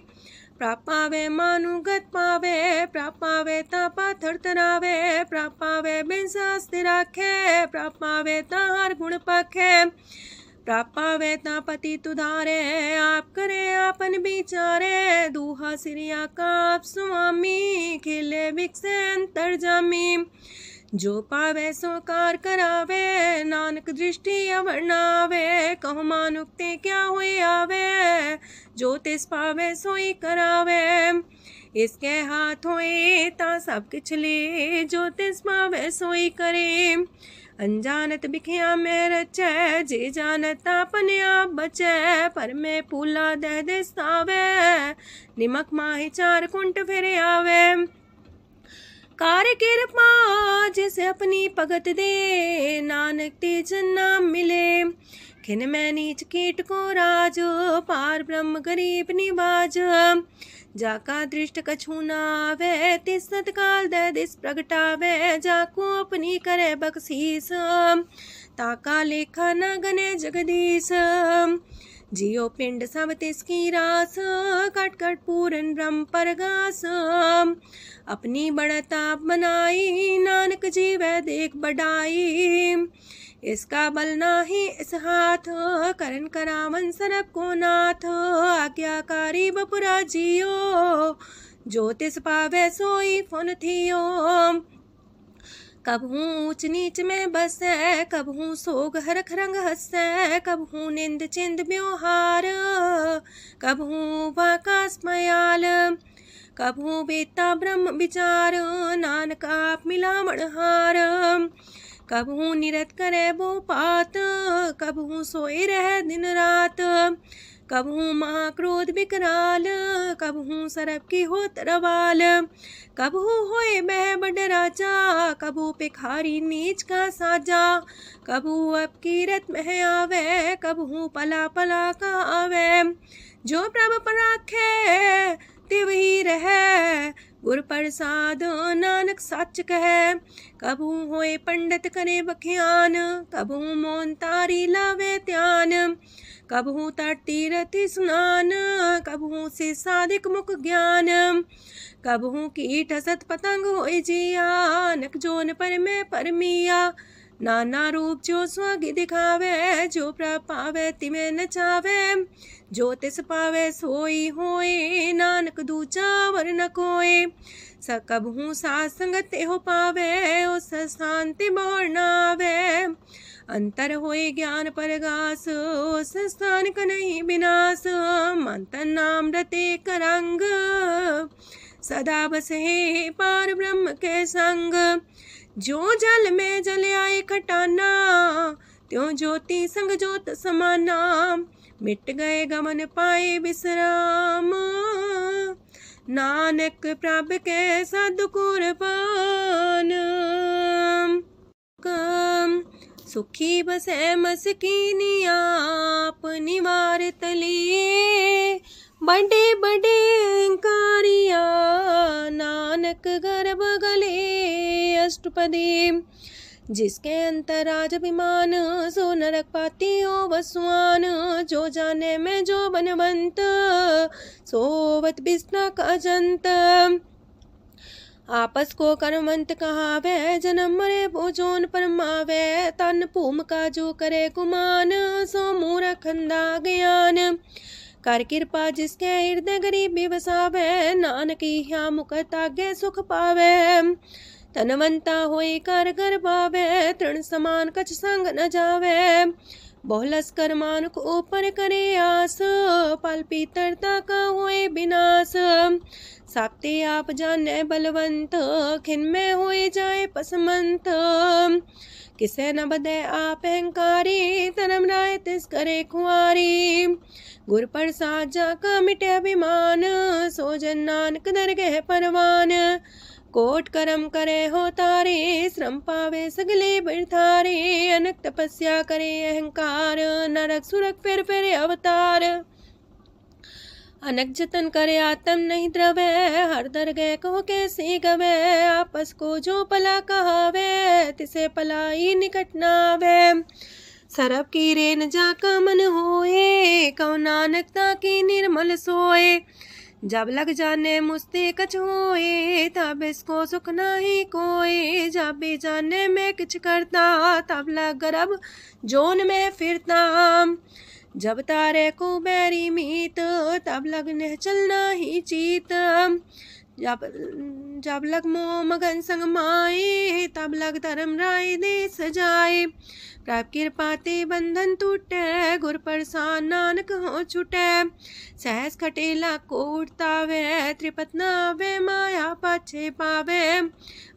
प्रापावे मानुगत पावे, प्रापावे ता पाथर तरावे। प्रापावे बिन शास्त्र राखे, प्रापावे ता हर गुण पाखे। प्रापावे ता पति तुधारे, आप करे आपन विचारे। दूहा सिरिया का आप स्वामी, खिले बिकसे अंतर जामी। जो पावे सो कार करावे, नानक दृष्टि अवर्णावे। कहु मानुक्ते क्या हुए आवे, जो तिस पावे सोई करावे। इसके हाथ होए ता सब किछ ले, जो तिस पावे सोई करे। अनजानत बिखिया में रचै, जे जानत अपने आप बचै। पर में फूला दे दिसावे, निमक माही चार कुंट फिर आवे। कार्य कृपा जिसे अपनी भगत दे, नानक तेज नाम मिले। खिन में नीच कीट को राज, पार ब्रह्म गरीब निवाज। जाका दृष्ट कछु न आवे, तिस तत्काल दे दिस प्रगटावे। जाको अपनी करे बख्शीस, ताका लेखा न गने जगदीश। जियो पिंड सब तिसकी रास, कट कट पूरन ब्रह्म परगास। अपनी बढ़ता बनाई, नानक जीवै देख बढ़ाई। इसका बल नाही इस हाथ, करन करावन सरब को नाथ। आज्ञाकारी बपुरा जियो, जो तिस पावे सोई फुन थियो। कबहू ऊंच नीच में बसै, कबहू सोग हरख रंग हंसै। कबहू निंद चिंद व्यवहार, कबहू वाकास मयाल। कबहू बेता ब्रह्म विचार, नानक आप मिलावण हार। कबहू निरत करे वो पात, कबहू सोए रह दिन रात। कबहू महाक्रोध विकराल, कबहू सरब की होत रवाल। कबहू होए बह बड़ राजा, कबहू भिखारी नीच का साजा। कबहू अब कीरत में आवे, कबहू पला पला का आवे। जो प्रभ पर राखे, तिव ही रहे। गुर प्रसाद नानक सच कहे। कबहू होए पंडित करे बख्यान, कबहू मौन तारी लावे ध्यान। कबहू तट तीरथि स्नान, कबहू से साधिक मुख ज्ञान। कबहू कीट हसत पतंग होए जिया, नक जोन पर में परमिया। नाना रूप जो स्वागी दिखावे, जो प्रभ पावे तिमें नचावे। जो तिस पावे सोई होए, नानक दूजा वर न कोय। सकबहू साथ संगत हो पावे, उस शांति मोर नावे। अंतर होए ज्ञान परगास, उस स्थान का नहीं विनाश। मंतन नाम रते करंग, सदा बसे पार ब्रह्म के संग। जो जल में जल आए खटाना, त्यों ज्योति संग ज्योत समाना। मिट गए गमन पाए विश्राम, नानक प्रभ के सद्कुर्बान। सुखी बसे मस्कीनिया, अपनी वार तली। बड़े बड़े कारिया, नानक गर्भ गले। अष्टपदी जिसके अंतराज अभिमान, सो नरक पाती हो वसुआन। जो जाने में जो बनवंत, सोवत बिस्ना का जंत। आपस को कर्मवंत कहावे, जन्म मरे भोजोन परमावे। तन भूम का जो करे गुमान, सो मूर्ख अंधा ज्ञान। कर कृपा जिसके हृदय गरीबी बसावे, नानक यहाँ मुख तागे सुख पावे। तनवंता होई कर घर पावे, तृण समान कछ संग न जावे। बहुलस कर मानुक ऊपर करे आस, पल पीतरता का होए विनाश। साप्ते आप जाने बलवंत, खिन में होए जाए पसमंत। किसे न बदे आप अहंकारी, धर्म राय तिस करे खुआरी। गुर प्रसाद जाका मिटे अभिमान, सो जन नानक दरगह परवान। कोट करम करे हो तारे, श्रम पावे सगले बिरथारे। अनक तपस्या करे अहंकार, नरक सुरक फिर अवतार। अनक जतन करे आत्म नहीं द्रवे, हर दरगह कहो कैसे गवे। आपस को जो पला कहावे, तिसे पलाई निकट नावे। सरब की रेन जाका मन होए, कहो नानक ताकी निर्मल सोए। जब लग जाने मुझते कछ होए, तब इसको सुख नाही कोई। जब भी जाने में किछ करता, तब लग गर्भ जोन में फिरता। जब तारे को बैरी मीत, तब लगने चलना ही चीत। जब लग मोह मगन संग माए, तब लग धर्म राय दे सजाए। प्रभ कृपा ते बंधन टूटे, गुर प्रसाद नानक हो छूटे। सहस खटेला को उठतावे, त्रिपत नावे माया पाछे पावे।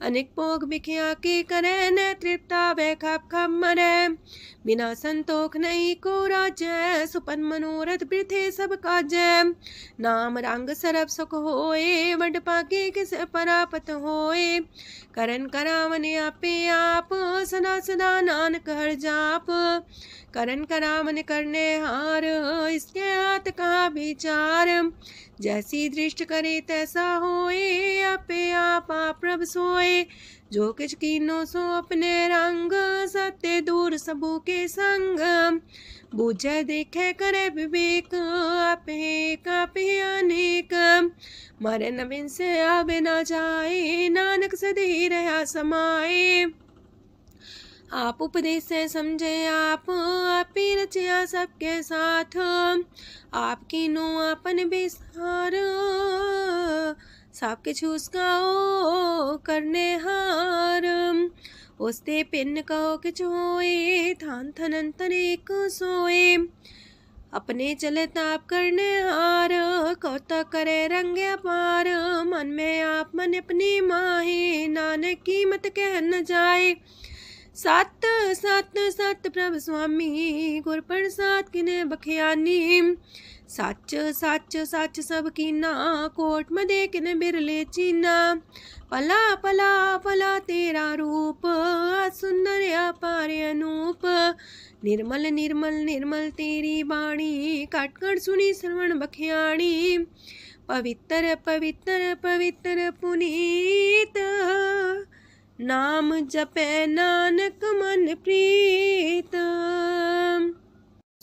अनेक भोग बिखिया की करे, न तृप्तावे खप खप मरे। बिना संतोख नहीं को राजय, सुपन मनोरथ वृथे सब काजय। नाम रंग सरब सुख होए, वड पाके किस परापत होए। करन करावन आपे आप, सदा सदा नानक हर जाप। करन करावन करने हार, इसके हाथ का विचार। जैसी दृष्ट करे तैसा होए, आपे आप प्रभ सोए। जो किछ कीनो सो अपने रंग, सत्य दूर सबू के संग। बूझे देखे करे विवेक, आपे अनेक। मरे न बिन से आवे न जाए, नानक सदी रहा समाए। आप उपदेश से समझे आप ही रचिया सबके साथ। आपकी नो अपन विसार, सब किछ उसका ओ करने हार। उसते पिन कहो किछ होए, थान थनन तनेक सोए। अपने चले ताप करने हार, कौतक करे रंग अपार। मन में आप मन अपनी माहे, नानक की मत कह न जाए। सत सत सत प्रभ स्वामी, गुर प्रसाद किने बखियानी। सच सच सच सब कीना, कोट मदे किने बिरले चीना। पला पला पला तेरा रूप, सुंदर अपार अनूप। निर्मल निर्मल निर्मल तेरी बाणी, काट कर सुनी श्रवण बखियाणी। पवित्र पवित्र पवित्र पुनीत, नाम जपे नानक मन प्रीत।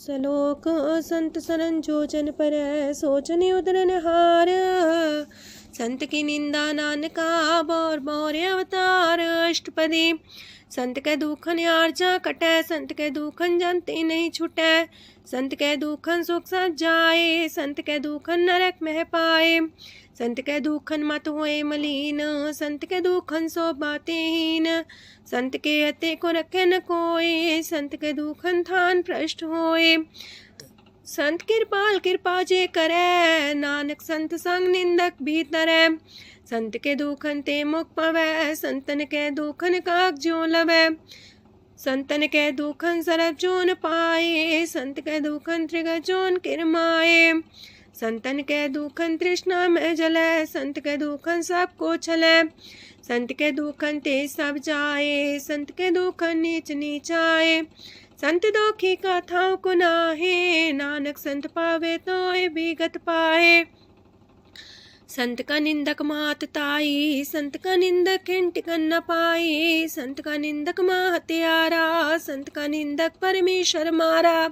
सलोक संत सरन जोजन पर, सोचन उदरन हार। संत की निंदा नानका, बौर बौर अवतार। अष्टपदी संत के दुखन आर्जा कटे, संत के दुखन जानते नहीं छूटे। संत के दुखन सुख सज जाए, संत के दुखन नरक में पाए। संत के दुखन मत होए मलीन, संत के दुखन सो बातें हीन। संत के अते को रखे न कोई, संत के दुखन थान भ्रष्ट होए। संत कृपाल कृपा जे करे, नानक संत संग निंदक भीतरे। संत के दुखन ते मुख पवै, संतन के दुखन काग जो लवै। संतन के दुखन सरब जोन पाए, संत के दुखन त्रिग जोन किरमाए। संतन के दुखन तृष्णा में जले, संत के दुखन सबको छले। संत के दुखन ते सब जाए, संत के दुखन नीच नीचाए। संत दोखी कथाओं को नाहे, नानक संत पावे तो विगत पाए। संत का निंदक मात ताई, संत का निंदक खिंट कर न पाई। संत का निंदक माँ हत्यारा, संत का निंदक परमेश्वर मारा।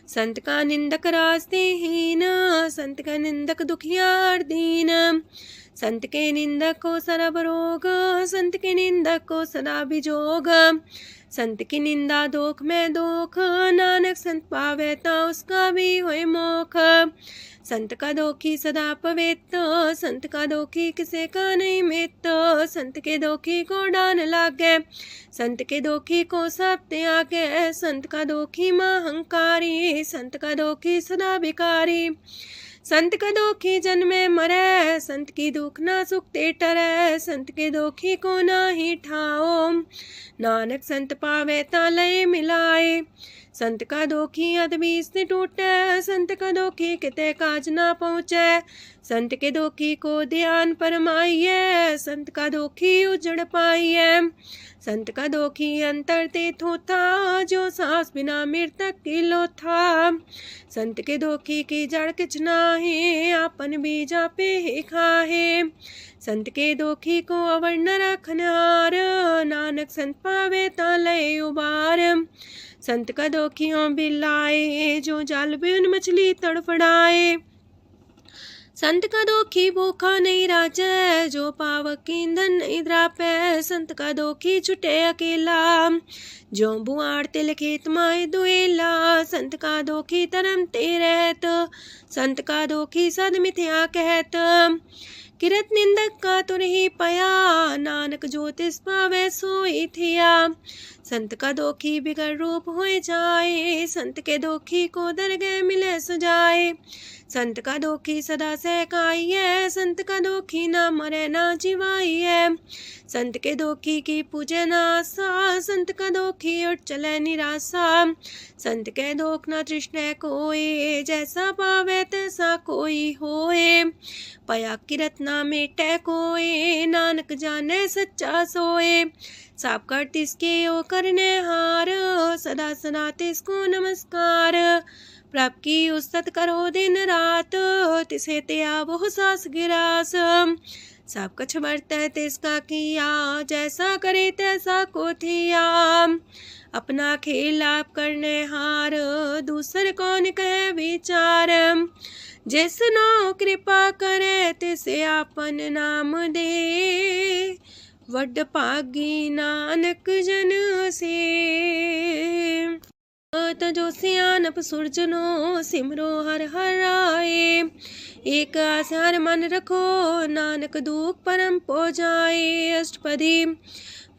संत का निंदक रास्ते हीन, संत का निंदक दुखियार दीन। संत के निंदक को सरब रोग, संत के निंदक को सदा बिजोग। संत की निंदा दोख में दोख, नानक संत पावे ता उसका भी होए मोख। संत का दोखी सदा पवित्र, संत का दोखी किसे का नहीं मित। संत के दोखी को डान लागे, संत के दोखी को सब त्यागे। संत का दोखी महांकारी, संत का दोखी सदा भिकारी। संत का दोखी जन्मे मरे, संत की दुख ना सुख ते टरे। संत के दोखी को ना ही ठाओ, नानक संत पावे ता लय मिलाए। संत का दोखी अदबीस से टूटे, संत का दोखी किते काज ना पहुँचे। संत के दोखी को ध्यान परमाइए, संत का दोखी उजड़ पाइए। संत का दोखी अंतर ते थोथा, जो सांस बिना मृतक की लोथा। संत के दोखी की जड़ किच नाहे, आपन बीजा पे ही खाहे। संत के दोखी को अवर न रखनहार, नानक संत पावे ता लय उबार। संत का दोखियों बिलाए, जो जाल बिन मछली तड़फड़ाए। संत का दोखी भूखा नहीं राजे, जो पावक ईंधन नहीं द्रापे। संत का दोखी छुटे अकेला, जो बुआड़ तिल खेत माए दुएला। संत का दोखी तरम ते रहत, संत का दोखी सद मिथ्या कहत। किरत निंदक का तुर ही पया, नानक जो तिस पावे सोई थिया। संत का दोखी बिगड़ रूप होए जाए, संत के दोखी को दरगह मिले सुजाए। संत का दोखी सदा सहकाइए, संत का दोखी ना मरे ना जीवाइए। संत के दोखी की पूजे ना आशा, संत का दोखी उठ चले निराशा। संत के दोख ना तृष्णा कोई, जैसा पावे तैसा कोई होए। पया किरत ना मेटे कोई, नानक जाने सच्चा सोए। साप कर तिसके ओ करने हार, सदा सदा तिसको नमस्कार। प्रभ की उस्तत करो दिन रात, तिसे त्या वो सास गिरास। सब कुछ बरतै तिसका किया, जैसा करे तैसा को थिया। अपना खेल आप करने हार, दूसर कौन कहे विचार। जिसनो कृपा करे तिसे आपन नाम दे, वड पागी नानक जन से। तजो सियानप सुरजनो, सिमरो हर हर आए। एक आसार मन रखो, नानक दुख परम पो जाए। अष्टपदी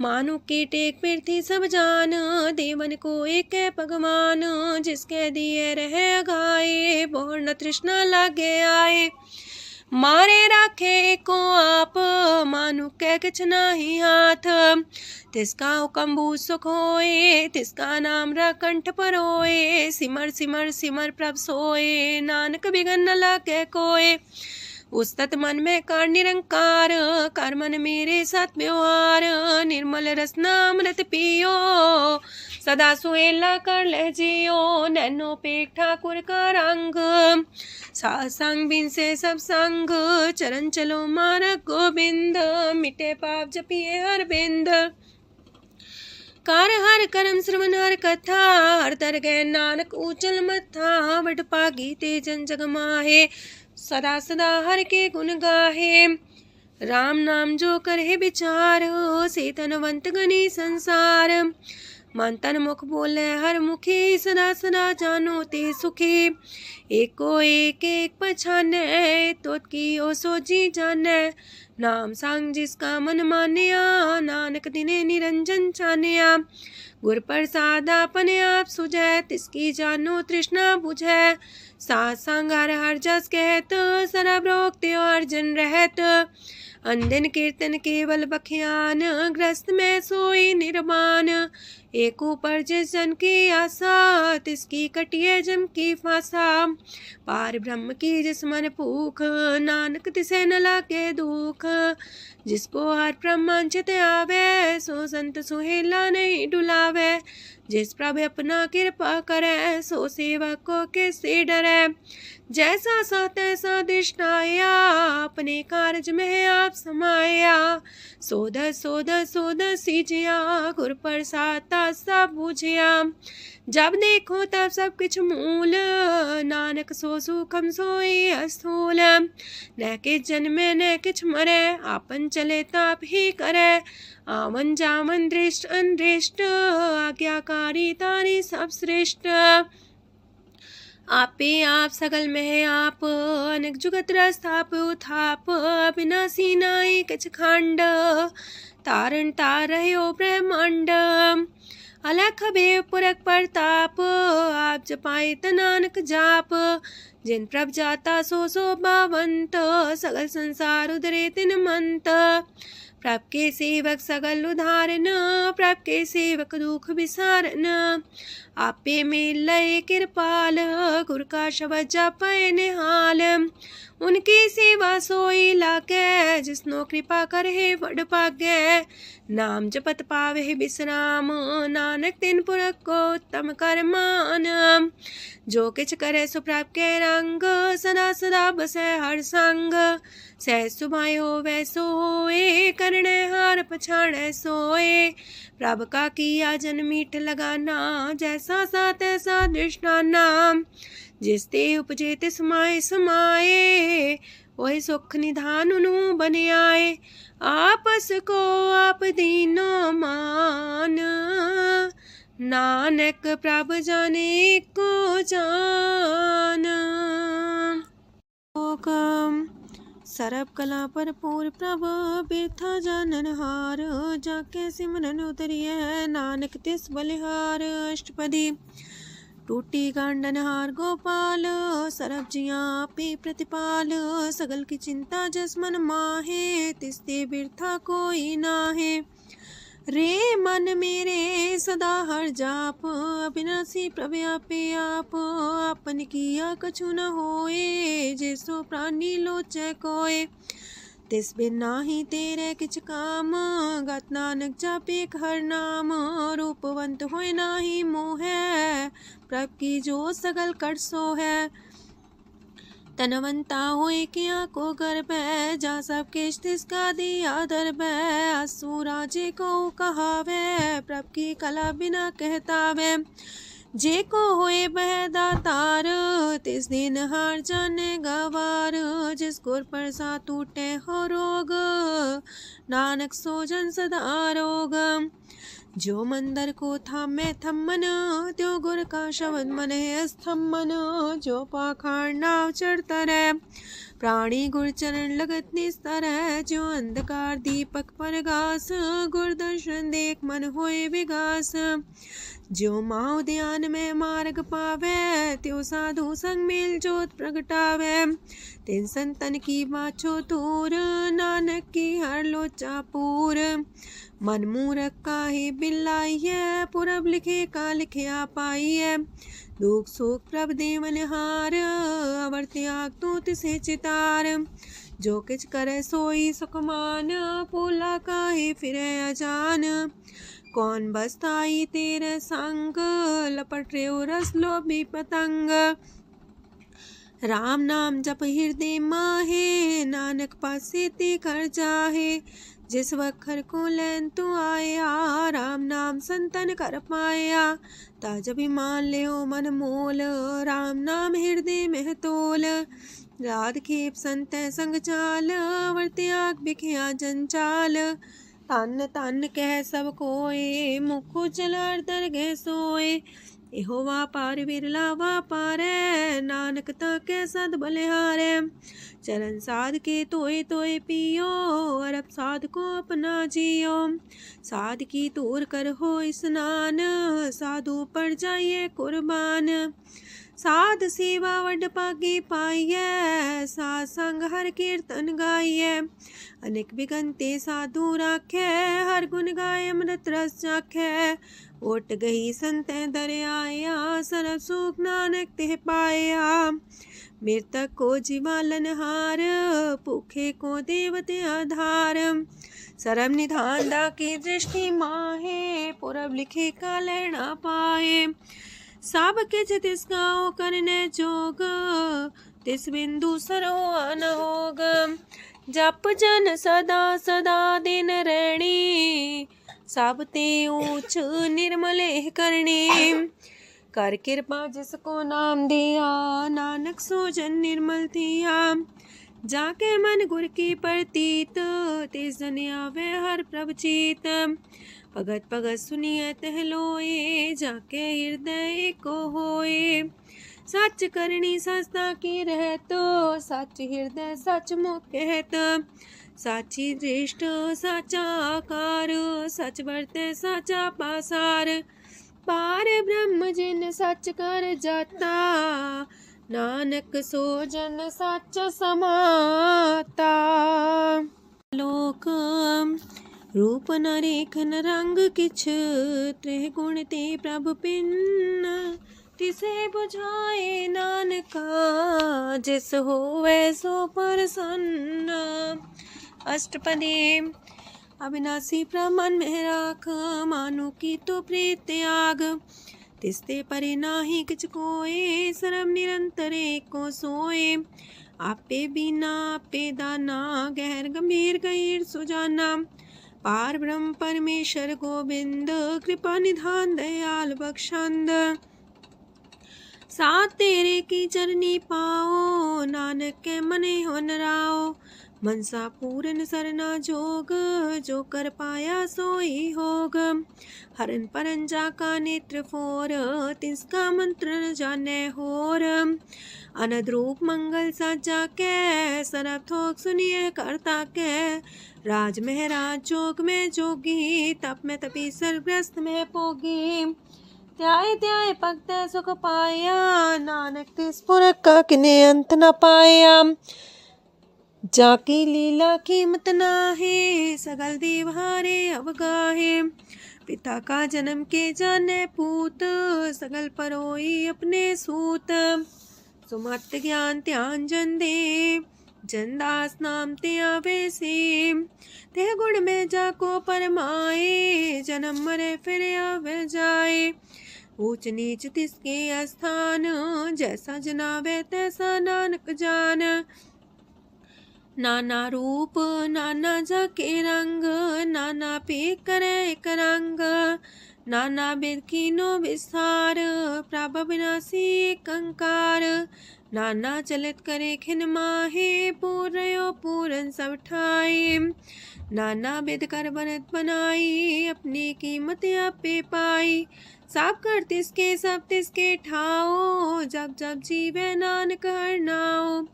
मानु के टेक पृथ्वी सब जान, देवन को एक है भगवान। जिसके दिए रहे अघाए, बोर न तृष्णा लागे आए। मारे राखे को आप, मानु के किछ नाही हाथ। तिसका हुक्म सुख होए, तिसका नाम रकंठ पर होए। सिमर सिमर सिमर प्रभ सोए, नानक बिघन न लागे कोय। उस्तत मन में कर निरंकार, कर मन मेरे साथ व्यवहार। निर्मल रसना अमृत पियो, सदा सुहेला कर ले जियो। नैनो पेट ठाकुर का रंग, सासंग बिन से सब संग। चरण चलो मार्ग गोविंद, मिटे पाप जपिए हर बिंद। कार हर करम श्रवण हर कथा, हर तर गए नानक ऊचल मथा। बट पागी ते जन जग माहे, सदा सदा हर के गुण गाहे। राम नाम जो करे विचार, से तनवंत गनी संसार। मन तन मुख बोले हर मुखी, सदा सदा जानो ते सुखी। एको एक एक पछाने, तो की ओ सोची जाने। नाम सांग जिसका मन मानिया, नानक दिने निरंजन छानिया। गुर प्रसाद अपने आप सुझै, तिसकी जानो तृष्णा बुझै। सात संग हर हर जस कहत, सरब रोग त्यो अर्जन रहत। अंदिन कीर्तन केवल बख्यान, ग्रस्त में सोई निर्माण। एक ऊपर जिस जन की आशा, तिसकी कटिए जम की फांसा। पार ब्रह्म की जिस मन भूख, नानक तिसे न लागे दुख। जिसको हर प्रमांचित आवे, सो संत सुहेला नहीं डुलावे। जिस प्रभु अपना कृपा करे, सो सेवक को किससे डरे। जैसा सा तैसा दृष्टाया, अपने कारज में आप समाया। सोध सोध सोध सीजिया, गुर प्रसाद सब बूझिया। जब देखो तब सब किछ मूल, नानक सो सुखम सोई अस्थूल। न किछ जन्मे न किछ मरे, आपन चले ताप ही करे। आवन जावन दृष्ट अनदृष्ट, आज्ञाकारी तारी सब श्रेष्ठ। आपे आप सकल में आप, अनेक जुगत रस्थाप उथाप। अविनाशी नाई किछ खंड, तारण तार रह्यो ब्रह्मांड। अलख बेव पुरख प्रताप, आप जपाए त नानक जाप। जिन प्रभ जाता सो शोभावंत, सगल संसार उधरे तिन मंत। प्रभ के सेवक सगल उधारन, प्रभ के सेवक दुख विसारन। आपे में लय कृपाल, गुर का शब्द जपै निहाल। उनकी सेवा सोई लागे, जिसनो कृपा करे बड़ पागे। नाम जपत पावे विश्राम, नानक तिन पुरख को उत्तम कर मान। जो किछ करे सो प्रभ के रंग, सदा सदा बसै हर संग। सहज सुभाए हो वैसो होए, करने हार पछाड़े सोए। प्रभ का किया जन मीठ लगाना, जैसा सा तैसा दृष्टाना। जिस ते उपजे तिस माए समाए, वही सुख निधान उनु बन आए। आपस को आप दीनो मान, नानक प्रभ जाने को जान। सरब कला भरपूर प्रभ, बिरथा जानन हार। जाके सिमरन उतरिय, नानक तिस बलिहार। अष्टपदी। टूटी गांडन हार गोपाल, सरब जिया पे प्रतिपाल। सगल की चिंता जस मन माहे, तिसते बिरथा कोई नाहे। रे मन मेरे सदा हर जाप, अविनाशी प्रभ आपे आप। आपन किया कछु न होए, जैसो प्राणी लोचै कोय। तिस बिन नाही तेरे किछ काम, गत नानक जापे हर नाम। रूपवंत होय नाही मोह, प्रभ की जो सगल कर सो है। तनवंता होए किया को गर्भ, जा सब किश तिसका दिया दर्भ। असु राजे को कहावे, प्रभ की कला बिना कहतावे। जे को होए बह दातार, तिस दिन हार जाने गवार। जिस गुर प्रसाद टूटे हो रोग, नानक सो जन सदा रोग। जो मंदर को थामे थम्मन, त्यो गुर का शब्द मन है स्तम्भन। जो पाखार नाव चढ़ता रहे, प्राणी गुर चरण लगत निस्तर है। जो अंधकार दीपक पर घास, गुर दर्शन देख मन होए विगास। जो माओ ध्यान में मार्ग पावे, त्यो साधु संग मेल जोत प्रगटावे। तिन संतन की बाछो तूर, नानक की हर लोचा पूर। मन मूरख काहे बिलाइए, पुरब लिखे का लिखिया पाइए। दुख सुख प्रभ देवन हार, अवर त्याग तो तिसे चितार। जो किछ करे सोई सुखमान, पोला काहे फिरे अजान। कौन बसताई तेरे संग, लपट रे रस लोभी पतंग। राम नाम जप हृदय माहे, नानक पासे ते कर जाहे। जिस वखर को लैन तू आया, राम नाम संतन कर पाया। ताज अभिमान ले मन मोल, राम नाम हृदय में तोल। राध खेप संत संग चाल, अवर त्याग बिखिया जंचाल। तन तन कह सब कोय, मुखो चलार दर गह सोए। एहो वापार विरला वापारै, नानक ताके सद बलिहारै। चरण साध के तोय तोय पियो, अरब साध को अपना जियो। साध की तूर कर हो स्नान, साधु पर जाइए कुर्बान। साध सेवा वड पागे पाइए, साध संग हर कीर्तन गाइए। अनेक बिगंते साधु राखे, हर गुण गाय अमृत रस चाखे। ओट गई संत दर आया, सरब सुख नानक ते पाया। मृतक को जीवालन हार, भूखे को देवते आधार। सरब निधान दा की दृष्टि माहे, पुरब लिखे का लेना पाए। सब किछ तिसका करने जोग, तिस बिंदु सरो न होग। जप जन सदा सदा दिन रैणी, सब ते ऊंच निर्मले करणी। कर कृपा जिसको नाम दिया, नानक सो जन निर्मल थिया। जाके मन गुर की प्रतीत, तिस जन आवे हर प्रभ चीत। भगत भगत सुनिए तह लोए, जाके हृदय को होए। सच करनी सस्ता की रहत, सच हृदय सच मुख कहत। साची दृष्ट साचा आकार, सच बरते साचा पासार। पार ब्रह्म जिन सच कर जाता, नानक सो जन सच समाता। लोक रूप न रेखन रंग किछ, त्रिह गुण ते प्रभ पिन्न। तिसे बुझाए नानका, जिस होवे सो प्रसन्न। अष्टपदी। अविनाशी प्रमन में राख, मानो की तो प्रीत त्याग। तिसते परे नाही किछ कोय, सर्व निरंतर एको सोए। आपे बिना आपे दाना, गहर गंभीर गहीर सुजाना। पार ब्रह्म परमेश्वर गोविंद, कृपा निधान दयाल बख्शंद। साथ तेरे की चरनी पाओ, नानक के मने हो नराओ। मनसा पूरन सरना जोग, जो कर पाया सोई होग। हरन परन जाका नेत्र फोर, तिसका मंत्र न जाने होर। अनद रूप मंगल साजा के, सरब थोक सुनिए करता के। राज महराज जोग में जोगी, तप में तपी सर्वग्रस्त में पोगी। त्याय त्याय भक्त सुख पाया, नानक तिस पुरख का किने अंत न पाया। जाकी लीला कीमत नाहे, सकल देव हारे अवगाहे। पिता का जन्म के जाने पूत, सकल परोई अपने सूत। सुमत ज्ञान ध्यान जन दे, जनदास नाम ते आवे से। ते गुण में जाको परमाए, जन्म मरे फिर आवे जाए। ऊंच नीच तिसके स्थान, जैसा जनावे तैसा नानक जान। नाना रूप नाना जाके रंग, नाना पे करे एक रंग। नाना बिद कीनो विस्तार, प्रभ विनाशी एक अंकार। नाना चलित करे खिन माहे, पूर्यो पूरन सब ठाए। नाना बिद कर बनत बनाई, अपनी कीमत आपे पाई। सब कर तिसके सब तिसके ठाओ, जब जब जीवे नानक हर नाओ।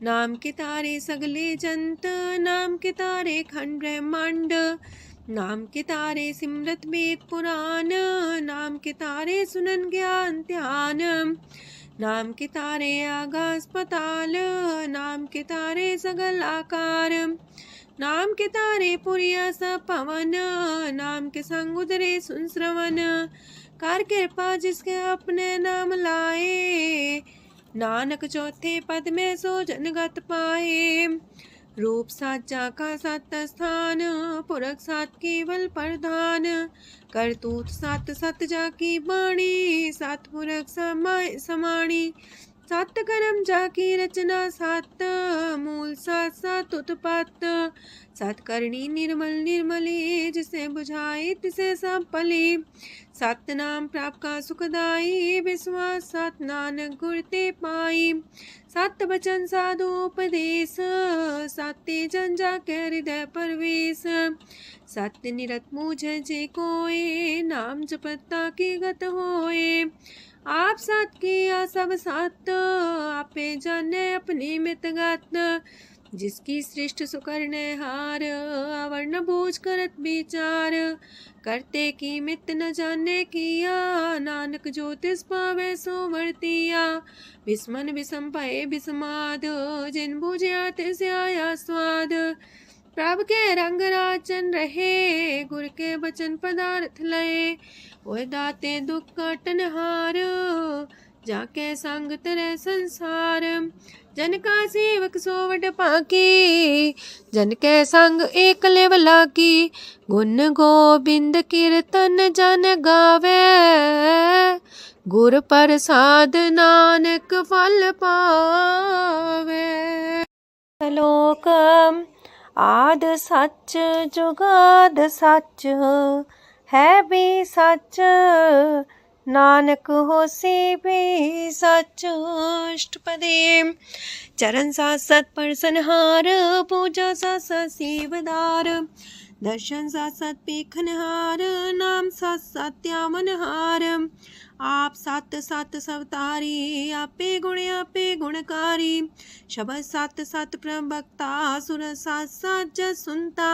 नाम के तारे सगले जंत, नाम के तारे खंड ब्रह्मांड। नाम के तारे सिमरत वेद पुराण, नाम के तारे सुनन ज्ञान ध्यान। नाम के तारे आकाश पाताल, नाम के तारे सगल आकार। नाम के तारे पुरिया सब पवन, नाम के संग उदरे सुन श्रवण। कर कृपा जिसके अपने नाम लाए, नानक चौथे पद में सो जनगत पाए। रूप साचा का सत स्थान, पुरख सात केवल प्रधान। करतूत सत सत जाकी बाणी, सत पुरख समाय समाणी। सत कर्म जाकी रचना सत, मूल सात सात उत्पत्त। सत करनी निर्मल निर्मली, जिसे बुझाई तिसे सब पली। सत नाम प्राप्त का सुखदाई, विश्वास सत नानक गुर ते पाई। सत बचन साधु उपदेश, सत्य जन जाके हृदय परवेश। सत्य निरत मुझे जे कोय, नाम जपता की गत होए। आप सत किया सब सत, आपे जाने अपनी मित गत। जिसकी सृष्ट सुकरने हार, अवर्ण बूझ करत विचार। करते की मित न जाने किया, नानक जो तिस पावे सो वर्तिया। विस्मन विषम पाए विस्माद, जिन बुझिया तिस आया स्वाद। प्रभ के रंग राचन रहे, गुर के बचन पदार्थ लए। ओए दाते दुख काटन हार, जाके संग तरे संसार। जन का सेवक सोवट पाकी, जन के संग एक लेवला की। गुण गोबिंद कीर्तन जन गावे, गुर प्रसाद नानक फल पावे। श्लोक आद सच जुगाद सच है भी सच नानक होसी भी सच। अष्टपदी चरण साथ सत परसनहार पूजा साथ सत सेवदार दर्शन साथ सत पेखनहार नाम साथ सत्यावनहार आप सत सत सवतारी आपे गुणकारी शबद सत सत प्रभक्ता सुर साथ साथ जस सुनता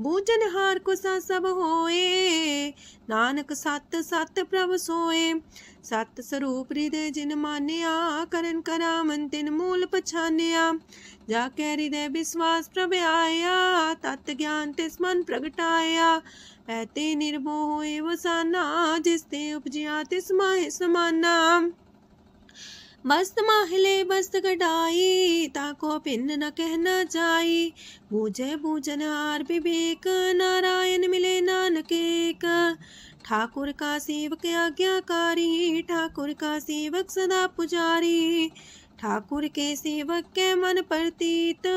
बूझनहार को साथ सब होए नानक सत सत प्रभ सोए। सत स्वरूप हृदय जिन मानिया करन करामन तिन मूल पछानिया जाके हृदय विश्वास प्रभ आया तत् ज्ञान तिस मन प्रगटाया ऐते निर्भो होए वसाना जिसते उपजिया तिस माहि समाना। मस्त माहिले बस्त गडाई ताको भिन्न न कहना जाई बूझे बूझनहार विवेक नारायण मिले नानक एक। ठाकुर का सेवक आज्ञाकारी ठाकुर का सेवक सदा पुजारी ठाकुर के सेवक के मन प्रतीत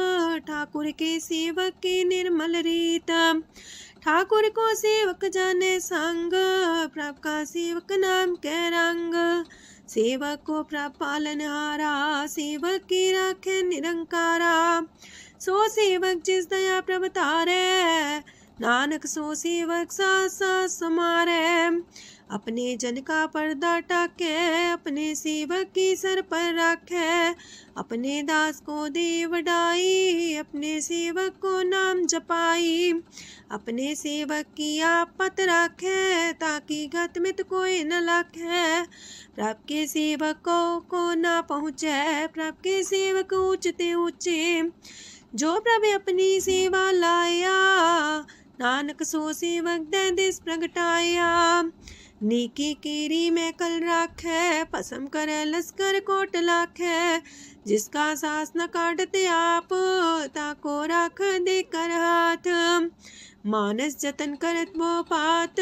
ठाकुर के सेवक की निर्मल रीत। ठाकुर को सेवक जाने संग प्रभ का सेवक नाम के रंग सेवक को प्रभ पालनहारा सेवक की राखे निरंकारा। सो सेवक जिस दया प्रभ तारे नानक सो सेवक साथ साथ समारे। अपने जन का पर्दा टाके अपने सेवक की सर पर रखे अपने दास को दे वडाई अपने सेवक को नाम जपाई अपने सेवक की आपत रखे ताकि गत मित कोई न लखे। प्रभ के सेवकों को ना पहुँचे प्रभ के सेवक ऊंचते ऊंचे जो प्रभ अपनी सेवा लाया नानक सो सेवक दे दिस प्रगटाया। नीकी कीरी में कल राखे पसम करे लस्कर कोट लाखे जिसका सास न काटते आप ताको राख दे कर हाथ मानस जतन करत वो पात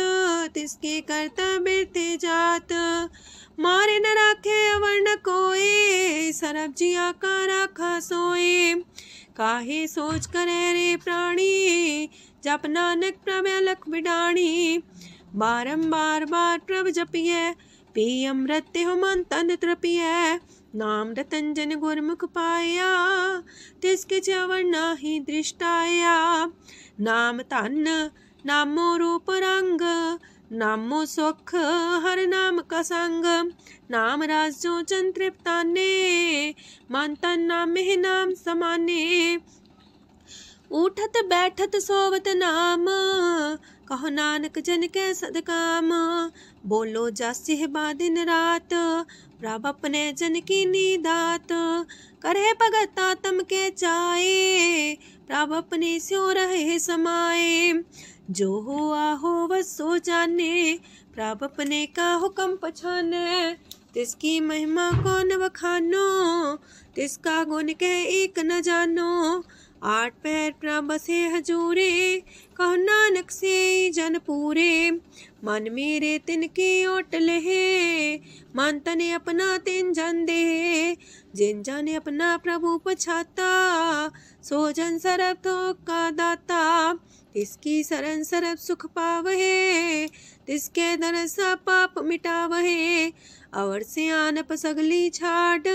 तिसके करता बिरते जात मारे न राखे अवर न कोई सरब जिया का राखा सोए। काहे सोच करे रे प्राणी जप नानक प्रभ अलख बिडाणी बारंबार बार प्रभ जपिए पी अमृत हो मन तन तृपिए नाम रतन जन गुरमुख पाया तिसके चवर नाही दृष्टाया। नाम धन नामो रूप रंग नामो सुख हर नाम का संग नाम राज जो जन तृप्ताने मन तन नाम ही नाम समाने। उठत बैठत सोवत नाम कहो नानक जन के सदकाम बोलो जस बा दिन रात प्रभ अपने जन की नीदात करे भगत आत्म के चाए प्रभ अपने स्यो रहे समाए। जो हो आहो वसो जाने प्रभ अपने का हुक्म पछाने तिसकी महिमा कौन बखानो तिसका गुण के एक न जानो। आठ पैर प्रभ बसे हजूरे कहो नानक से जन पूरे मन मेरे तिनकी ओट लहे मन तने अपना तिन जन दे जिन जाने अपना प्रभु पछाता सो जन सरब थोक का दाता तिसकी शरण सरब सुख पावहे तिसके दरसा पाप मिटावहे अवर से आनप सगली छाड़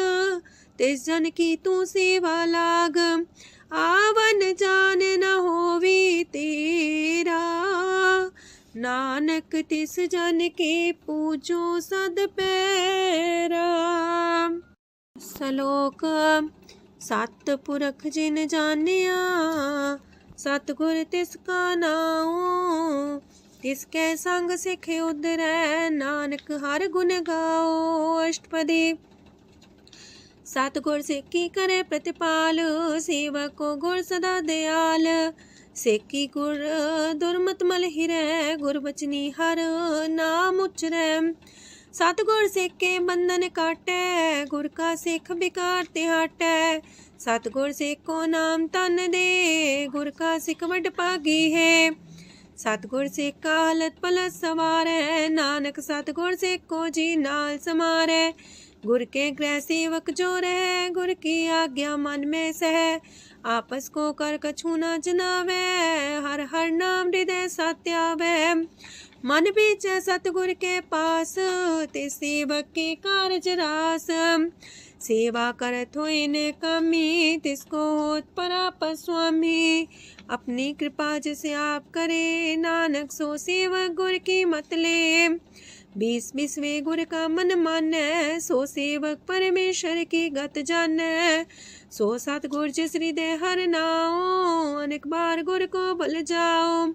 तिस जन की तू सेवा लाग आवन जान न होवी तेरा नानक तिस जन के पूजो सद पैरा। श्लोक सत पुरख जिन जानिया सतगुर तिसका नाओ तिसके संग सिख उदरै नानक हर गुण गाओ। अष्टपदी सतगुर सिक्की करे प्रतिपाल सेवक को गुर सदा दयाल सेकी गुर दुर्मत मल हिरै गुर बचनी हर नाम उचरै। सतगुर सेके बंधन काटै गुर का सिख बिकार ते हटै सतगुर सेको नाम तन दे गुर का सिख वड पागी है सतगुर सिख का हलत पलत सवार है, नानक सतगुर सिख को जी नाल समार है। गुर के गृह सेवक जो रहे, गुर की आज्ञा मन में सह। आपस को कर कछु न जनावे, हर हर नाम हृदय सत्यावे। मन बीचे सतगुर के पास, ते सेवक के कारज रास। सेवा करत होए ने कामी, तिसको होत परापर स्वामी। अपनी कृपा जिसे आप करे, नानक सो सेवक गुर की मत ले। 20 गुर का मन माने, सो सेवक परमेश्वर की गत जाने। सो सतगुर जिस हृदय हर नाओ, अनेक बार गुर को बल जाओ।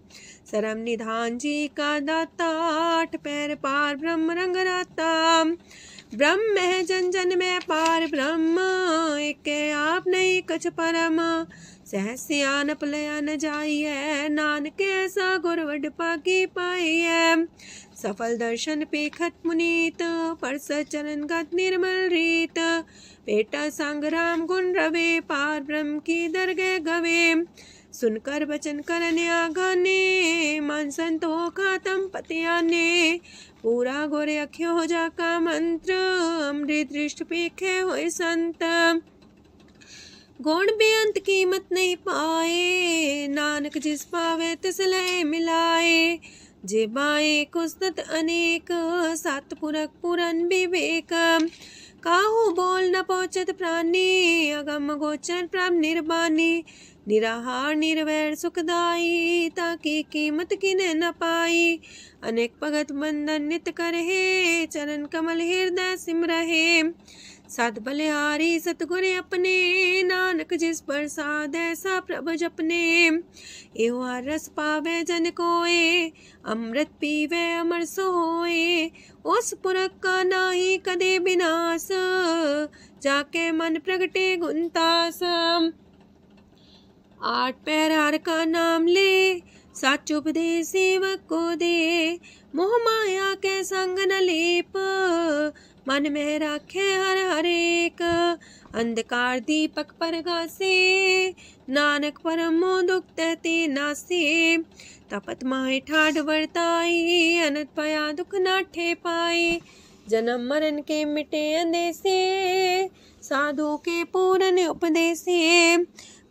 सरम निधान जी का दाता, 8 पैर पार ब्रह्म रंग राता। ब्रह्म है जन जन में पार ब्रह्म, एक आप नहीं कछ परम। सहस सियानप लया न जाइए, नानक ऐसा गुर वड पाकी पाई है। सफल दर्शन पेखत मुनीत, परसत चरण गत निर्मल रीत। पेटा संग राम गुण रवे, पार ब्रह्म की दरगह गवे। सुनकर बचन करन आगाने, मन संतो खातम पतियाने। पूरा गोरे अख्यो हो जाका मंत्र, अमृत दृष्ट पेखे होए संत। गुण बेअंत कीमत नहीं पाए, नानक जिस पावे तिस लय मिलाए। जे बाए कुसत अनेक, सतपुरख पुरन विवेक। काहू बोल न पहुँचत प्राणी, अगम गोचर प्रभ निर्बानी। निराहार निर्वैर सुखदाई, ताकि कीमत किने न पाई। अनेक भगत बंधन नित करहे, चरण कमल हृदय सिमरहे। सत बलिहारी सतगुर अपने, नानक जिस प्रसाद ऐसा प्रभु जपने। एहो हर रस पावे जन कोय, अमृत पीवे अमर सोए। उस पुरख का नाही कदे विनाश, जाके मन प्रगटे गुणतास। 8 पैर हर का नाम ले, सच उपदेश सेवक को दे। मोह माया के संग न लेप, मन में राखे हर हरेक। अंधकार दीपक परगासे, नानक परम मोह दुख तहते नासे। तपत माहे ठाड वर्ताई, अनंत पया दुख नाठे पाए। जन्म मरण के मिटे अंदेसे, साधु के पूरन उपदेसे।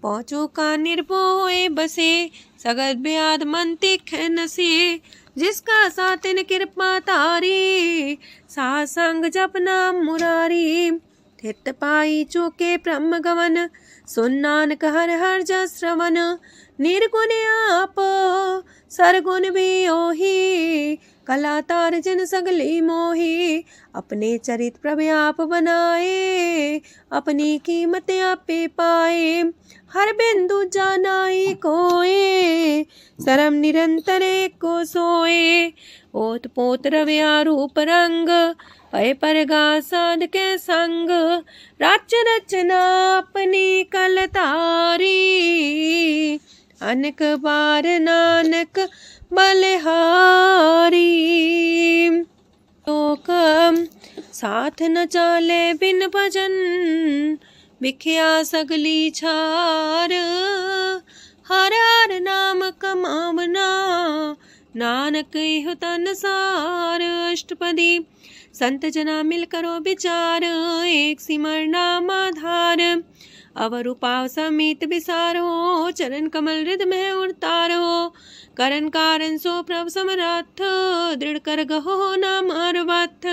पहुँचो का निर्भय बसे, सगत ब्याद मन तीखे नसे। जिसका सातिन कृपा तारी, साथ संग जप नाम मुरारी। थित पाई चूके ब्रह्म गवन, सुन नानक हर हर जस श्रवण। निर्गुण आप सरगुण भी ओही, कला तार जिन सगली मोही। अपने चरित प्रभु आप बनाए, अपनी कीमत आपे पाए। हर बिंदु जानाई कोए, सरम निरंतर को सोए। ओत पोत रव्या रूप रंग, पय परगा साध के संग। राच रचना अपनी कल तारी, अनक बार नानक बलिहारी। लोक साथ न चाले बिन भजन, बिख्या सगली छार। हर हर नाम कमावना, नानक इह तन सार। अष्टपदी संत जना मिल करो विचार, एक सिमर नाम आधार। अवर उपाव समीत विसार हो, चरण कमल हृदय में उतार हो। करन कारण सो प्रभ समरथ, दृढ़ कर गहो नाम अर्वथ।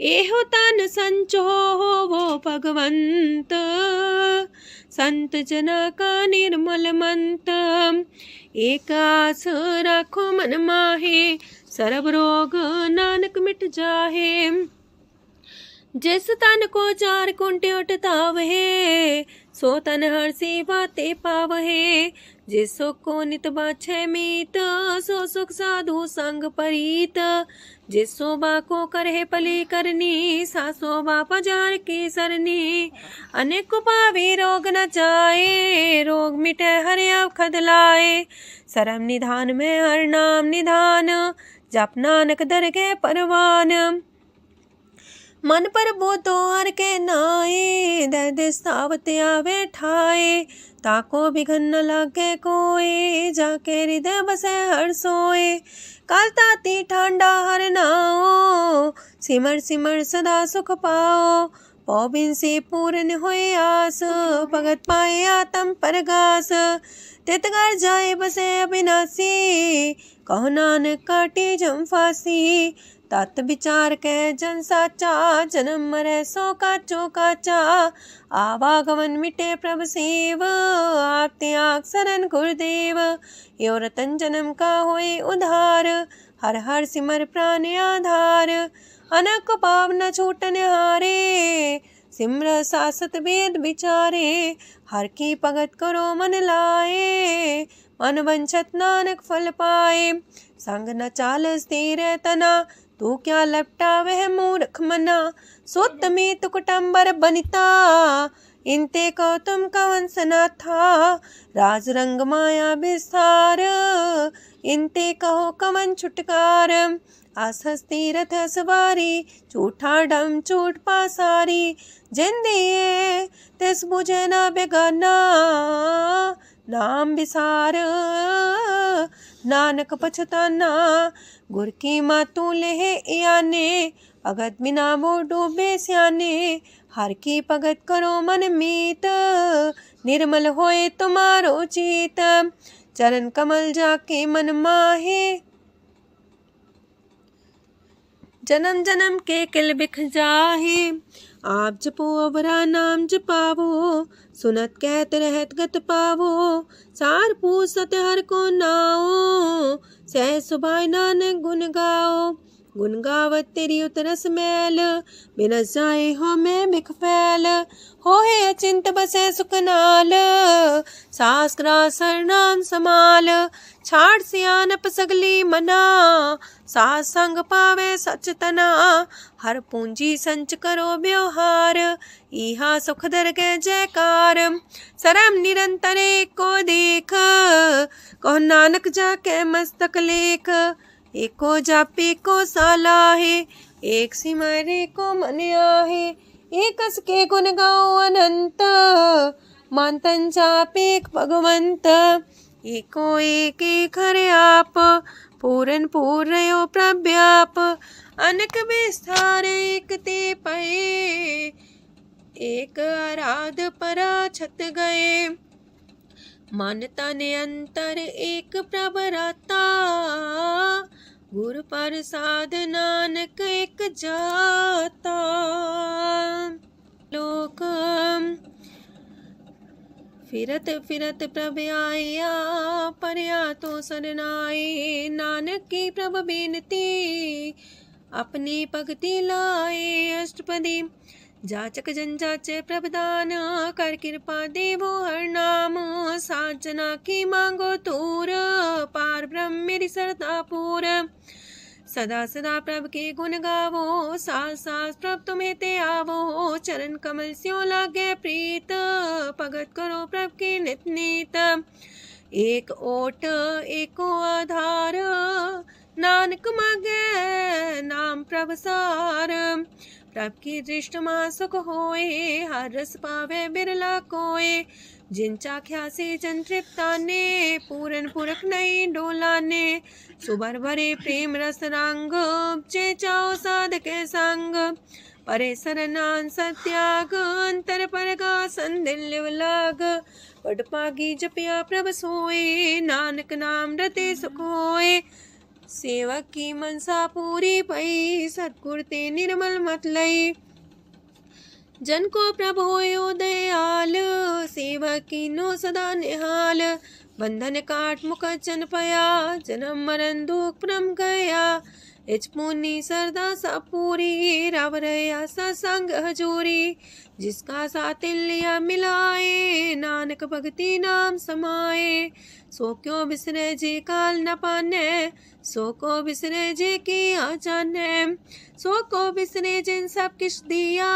एहो तन संचो हो वो भगवंत, संत जना का निर्मल मंत। एक आस राखो मन माहे, सरब रोग नानक मिट जाहे। जिस तन को 4 कुंटे उठतावहे, सो तन हर सेवा ते पावहे। जिस सुख को नित बाछे मीत, सो सुख साधु संग परीत। जिस शोभा को करहे पली करनी, सा शोभा पजार की सरनी। अनेक पावी रोग न जाए, रोग मिटे हर अवखद लाए। सरम निधान में हर नाम निधान, जप नानक दरगह परवान। मन पर बोतो हर के नाए, दर्द सावत आवे ठाए। ताको बिघन न लागे कोई, जाके हृदय बसे हर सोए। काल ताती ठांडा हर नाओ, सिमर सिमर सदा सुख पाओ। पौबिन से पूर्ण होए आस, भगत पाए आत्म परगास। तितगर जाए बसे अविनाशी, कहो नानक काटे जम फांसी। तत् विचार कह जन साचा, जन्म मरै सो काचो काचा। आवागमन मिटे प्रभ सेव, आप त्याग शरण गुरुदेव। यो रतन जन्म का होए उधार, हर हर सिमर प्राण आधार। अनक पाप न छूटन हारे, सिमर सासत वेद विचारे। हर की भगत करो मन लाए, मन वंछत नानक फल पाए। संग न चालस तेरे तना, तू क्या लपटा वह मूर्ख मना। सुत में तु कुटुम्बर बनिता, इनते को तुम कवन सना था। राज रंग माया विस्तार, इनते कहो कवन छुटकार। आसस तीरथ सवारी, झूठा डम चूट पासारी। जिंदिए तिस बुझे न बेगाना, नाम विसार नानक पछताना। गुर की मातू लेहे याने, भगत बिना वो डूबे स्याने। हर की भगत करो मन मीत, निर्मल होए तुम्हारो चित। चरण कमल जाके मन माहे, जन्म जन्म के किल बिख जाहे। आप जपो अवरा नाम जपावो, सुनत कहत रहत गत पावो। सार पूसत हर को नाओ, सह सुभाय नानक गुन गाओ। गुन गावत तेरी उतरस मैल, बिनस जाए हो मैं बिख फैल। होए अचिंत बसे सुखनाल, सास ग्रास हर नाम समाल। छाड़ सियानप सगली मना, सास संग पावे सच तना। हर पूंजी संच करो व्यवहार, इहा सुख दर के जयकार। सरम निरंतर को देख, कहो नानक जाके मस्तक लेख। एको जापे को सालाहे, एक सिमरे को मन आहे। एकस के गुण गाओ अनंत, मानतन जापे भगवंत। एको एक एक हरे आप, पूरन पूर्णयो प्रव्याप। अनक विस्तार एक ते पए, एक आराध परा छत गए। मानता ने अंतर एक प्रभराता, गुर प्रसाद नानक एक जाता। लोक फिरत फिरत प्रभ आया, परया तो सरनाए। नानक की प्रभ बेनती, अपनी भगति लाए। अष्टपदी जाचक जन जाचे प्रभदान, कर कृपा देवो हर नाम। साजना की मांगो तूर, पार ब्रह्म मेरी सरदा पूर। सदा सदा प्रभ के गुण गावो, सास सास प्रभ तुम्हें ते आवो। चरण कमल स्यों लागे प्रीत, भगत करो प्रभ के नित नीत। एक ओट एको आधार, नानक मांगे नाम प्रभ सार। प्रभ की दृष्ट मां सुख होए, हर रस पावे बिरला कोय। जिन चाख्या से जन तृप्ताने, पूरन पुरख नहीं डोलाने। सुबर भरे प्रेम रस रंग, जे चाओ साधके संग। परे सरनान सत्याग, अंतर परगा संदिल लाग। पट पागी जपिया प्रभ सोए, नानक नाम रते सुख होए। सेवक की मनसा पूरी पई, सतगुर ते निर्मल मत लई। जन को प्रभु होयो दयाल, सेवक की नो सदा निहाल। बंधन काट मुकचन पया, जन्म मरण दुख परम गया। इच पुनि सरदा सा पूरी, रव रया सत्संग हजूरी। जिसका सातिल्य मिलाए, नानक भगति नाम समाए। सो क्यों बिसरे जे काल न पाने, सो को बिसरे जे की आचाने। सो को बिसरे जिन सब किछ दिया,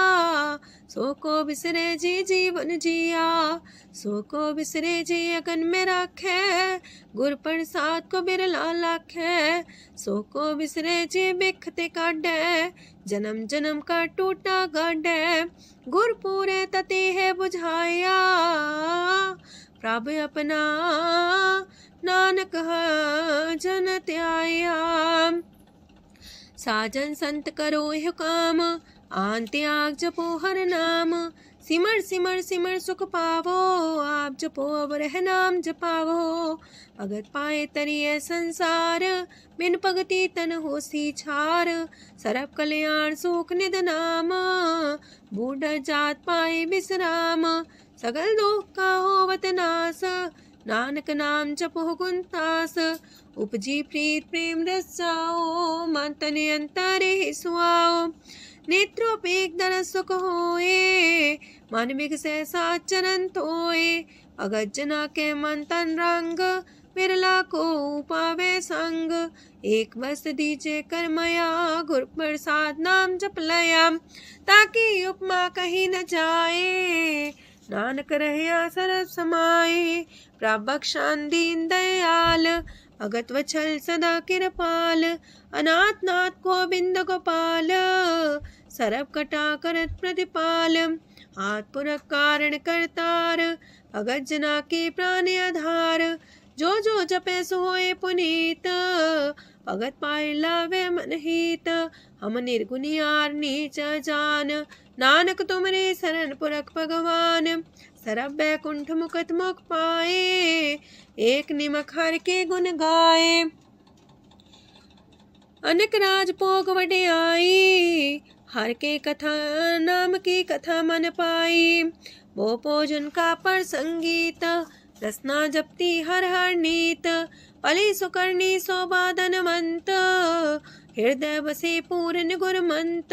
सो को बिसरे जे जीवन जिया। सो को बिसरे जे अगन में राखे, गुर प्रसाद को बिरला लाखे। सो को बिसरे पाए जे बिखते काढै, जन्म जन्म का टूटा गाढै, गुरपुरे तते है बुझाया, प्रभ अपना नानक जन त्याया। साजन संत करो यह काम, आन त्याग जपो हर नाम, सिमर सिमर सिमर सुख पावो, आप जपो अब रह नाम जपावो। भगत पाए तरिए संसार, बिन भगति तन होसी छार, सरब कल्याण सुख निध नाम, बूढ़ जात पाए विश्राम, सगल दुख का होवत नाश, नानक नाम जपो गुणतास। उपजी प्रीत प्रेम रस जाओ, मन तन अंतरे सुआओ, नेत्रोपेक दरस सुख होए, मन बिगसै सात चरण तोए। अगत जना के मन तन रंग, बिरला को पावे संग, एक बस दीजे कर मया, गुर प्रसाद नाम जप लया, ताकि उपमा कहीं न जाए, नानक रहे सरब समाए। प्रभ बख्शान दीन दयाल, अगत वछल सदा कृपाल, अनाथ नाथ गोविंद गोपाल, सरब कटा करत प्रतिपाल, हाथ पुरख कारण करतार, अगत जना के प्राण आधार, जो जो जपे सो होए पुनीत, भगत पाए लावे मन हित। हम निर्गुनियार नीच जान, नानक तुमरे शरण पुरख भगवान, सरब बैकुंठ मुकत मुख पाए, एक निमक हर के गुण गाए। अनक राज भोग वड्याई, हर के कथा नाम की कथा मन पाई, वो भोजन का पर संगीत, रसना जपती हर हर नीत, पली सुकर्णी शोभा धनवंत, हृदय बसे पूर्ण गुरमंत,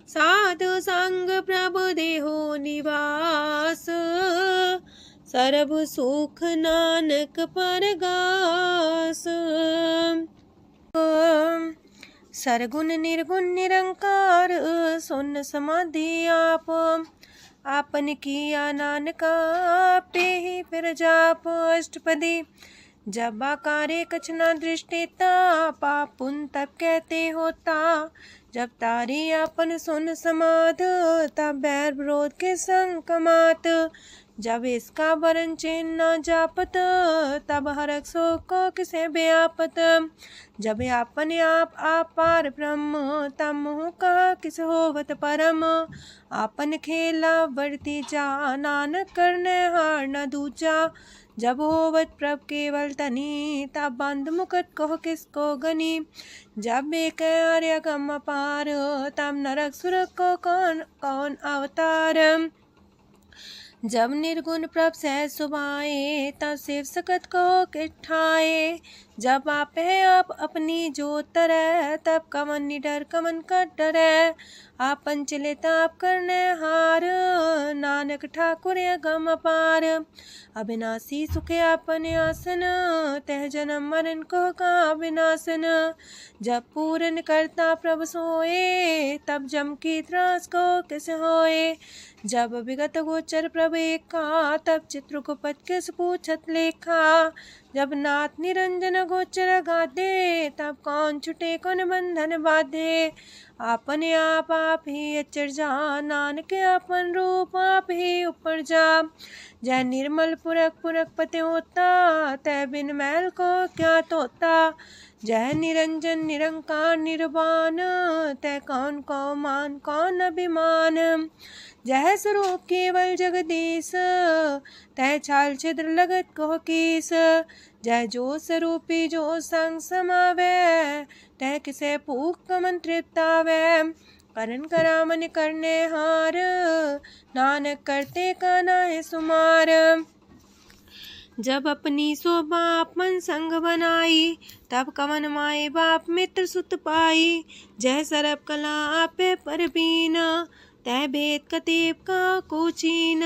साधु संग प्रभु देहो निवास, सरब सुख नानक परगास। सरगुण निर्गुण निरंकार, सुन समाधि आप, आपन किया नानका पे ही फिर जाप। अष्टपदी। जब आकारे कछ न दृष्टिता, पाप पुण्य तब कहते होता, जब तारी आपन सुन समाध, तब बैर विरोध के संग कमात, जब इसका वरण चिन्ह न जापत, तब हरक शोक को किसे व्यापत, जब अपने आप पार ब्रह्म, तब मोह का किस होवत परम, आपन खेला बढ़ती जा, नानक करने हार न दूजा, जब होवत प्रभ केवल तनी, तब बंद मुकट कहो किसको गनी, जब एक आर्य गम पार, तब नरक सुरक को कौन कौन अवतार, जब निर्गुण प्रभ सहज सुभाए, तब शिव सकत को किठाए, जब आप है आप अपनी जो तरह, तब कमन निडर कमन का डरे, आपन चले ताप करने हार, नानक ठाकुर गम पार, अविनाशी सुखे आपन आसन, तह जन्म मरण को का विनाशन, जब पूरन करता प्रभ सोए, तब जम की त्रास को किस होए, जब विगत गोचर प्रभ एका, तब चित्रगुप्त किस पूछत लेखा, जब नाथ निरंजन गोचर गाधे, तब कौन छुटे कौन बंधन बाधे, आपने आप ही अचर जा, नानक आपन रूप आप ही ऊपर जा, जय निर्मल पुरख पुरख पते होता, तय बिन मैल को क्या तोता, जय निरंजन निरंकार निर्वाण, तय कौन को मान कौन अभिमान, जय स्वरूप केवल जगदीश, तय छाल छिद्र लगत को कीस, जय जो स्वरूपी जो संग समावे, तय किसे पूक कमन तृप्तावे, करण करामन करने हार, नानक करते का नाहि सुमार, जब अपनी शोभा अपन संग बनाई, तब कवन माए बाप मित्र सुत पाई, जय सरब कला आपे परबीन, तय भेद कतीब का कोचीन,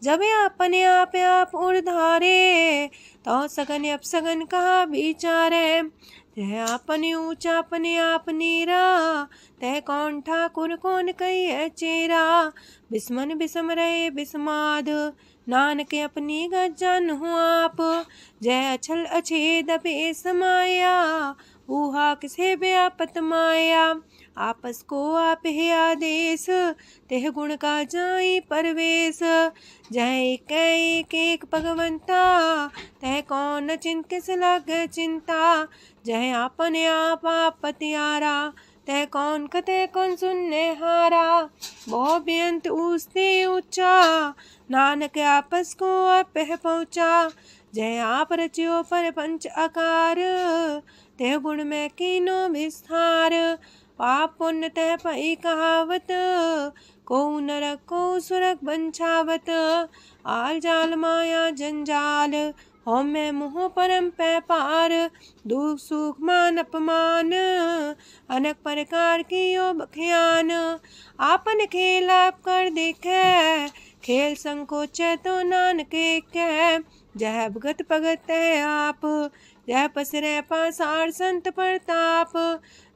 जब अपने आप उर्धारे, तो सगन अपसगन कहा विचारे, तय अपने ऊंचा अपने आप नीरा, तय कौन ठाकुर कौन कही चेरा, बिस्मन बिसम रहे बिस्माद, नानक अपनी गजन हो आप, जय अछल अछेद पे समाया, ऊहा किसे व्यापत माया, आपस को आप है आदेश, तेह गुण का जाई परवेश। जय एक एक भगवंता, तह कौन चिंत किस लग चिंता। जय आपने आप पतियारा, तह कौन कते कौन सुनने हारा। बहु बेअंत ऊसते ऊंचा, नानक आपस को आप पहुँचा। जय आप रचियो पर पंच आकार, तेह गुण में कीनो विस्तार। पाप पुण्य तह पई कहावत, को नरक को सुरग बंछावत। आल जाल माया जंजाल, हो मैं मुँह परम पै पार। दुख सुख मान अपमान, अनेक प्रकार की यो बख्यान। आपन खेल आप कर देखे, खेल संकोच तो नानक कह। जह भगत भगत है आप, जह पसरे पासार संत प्रताप।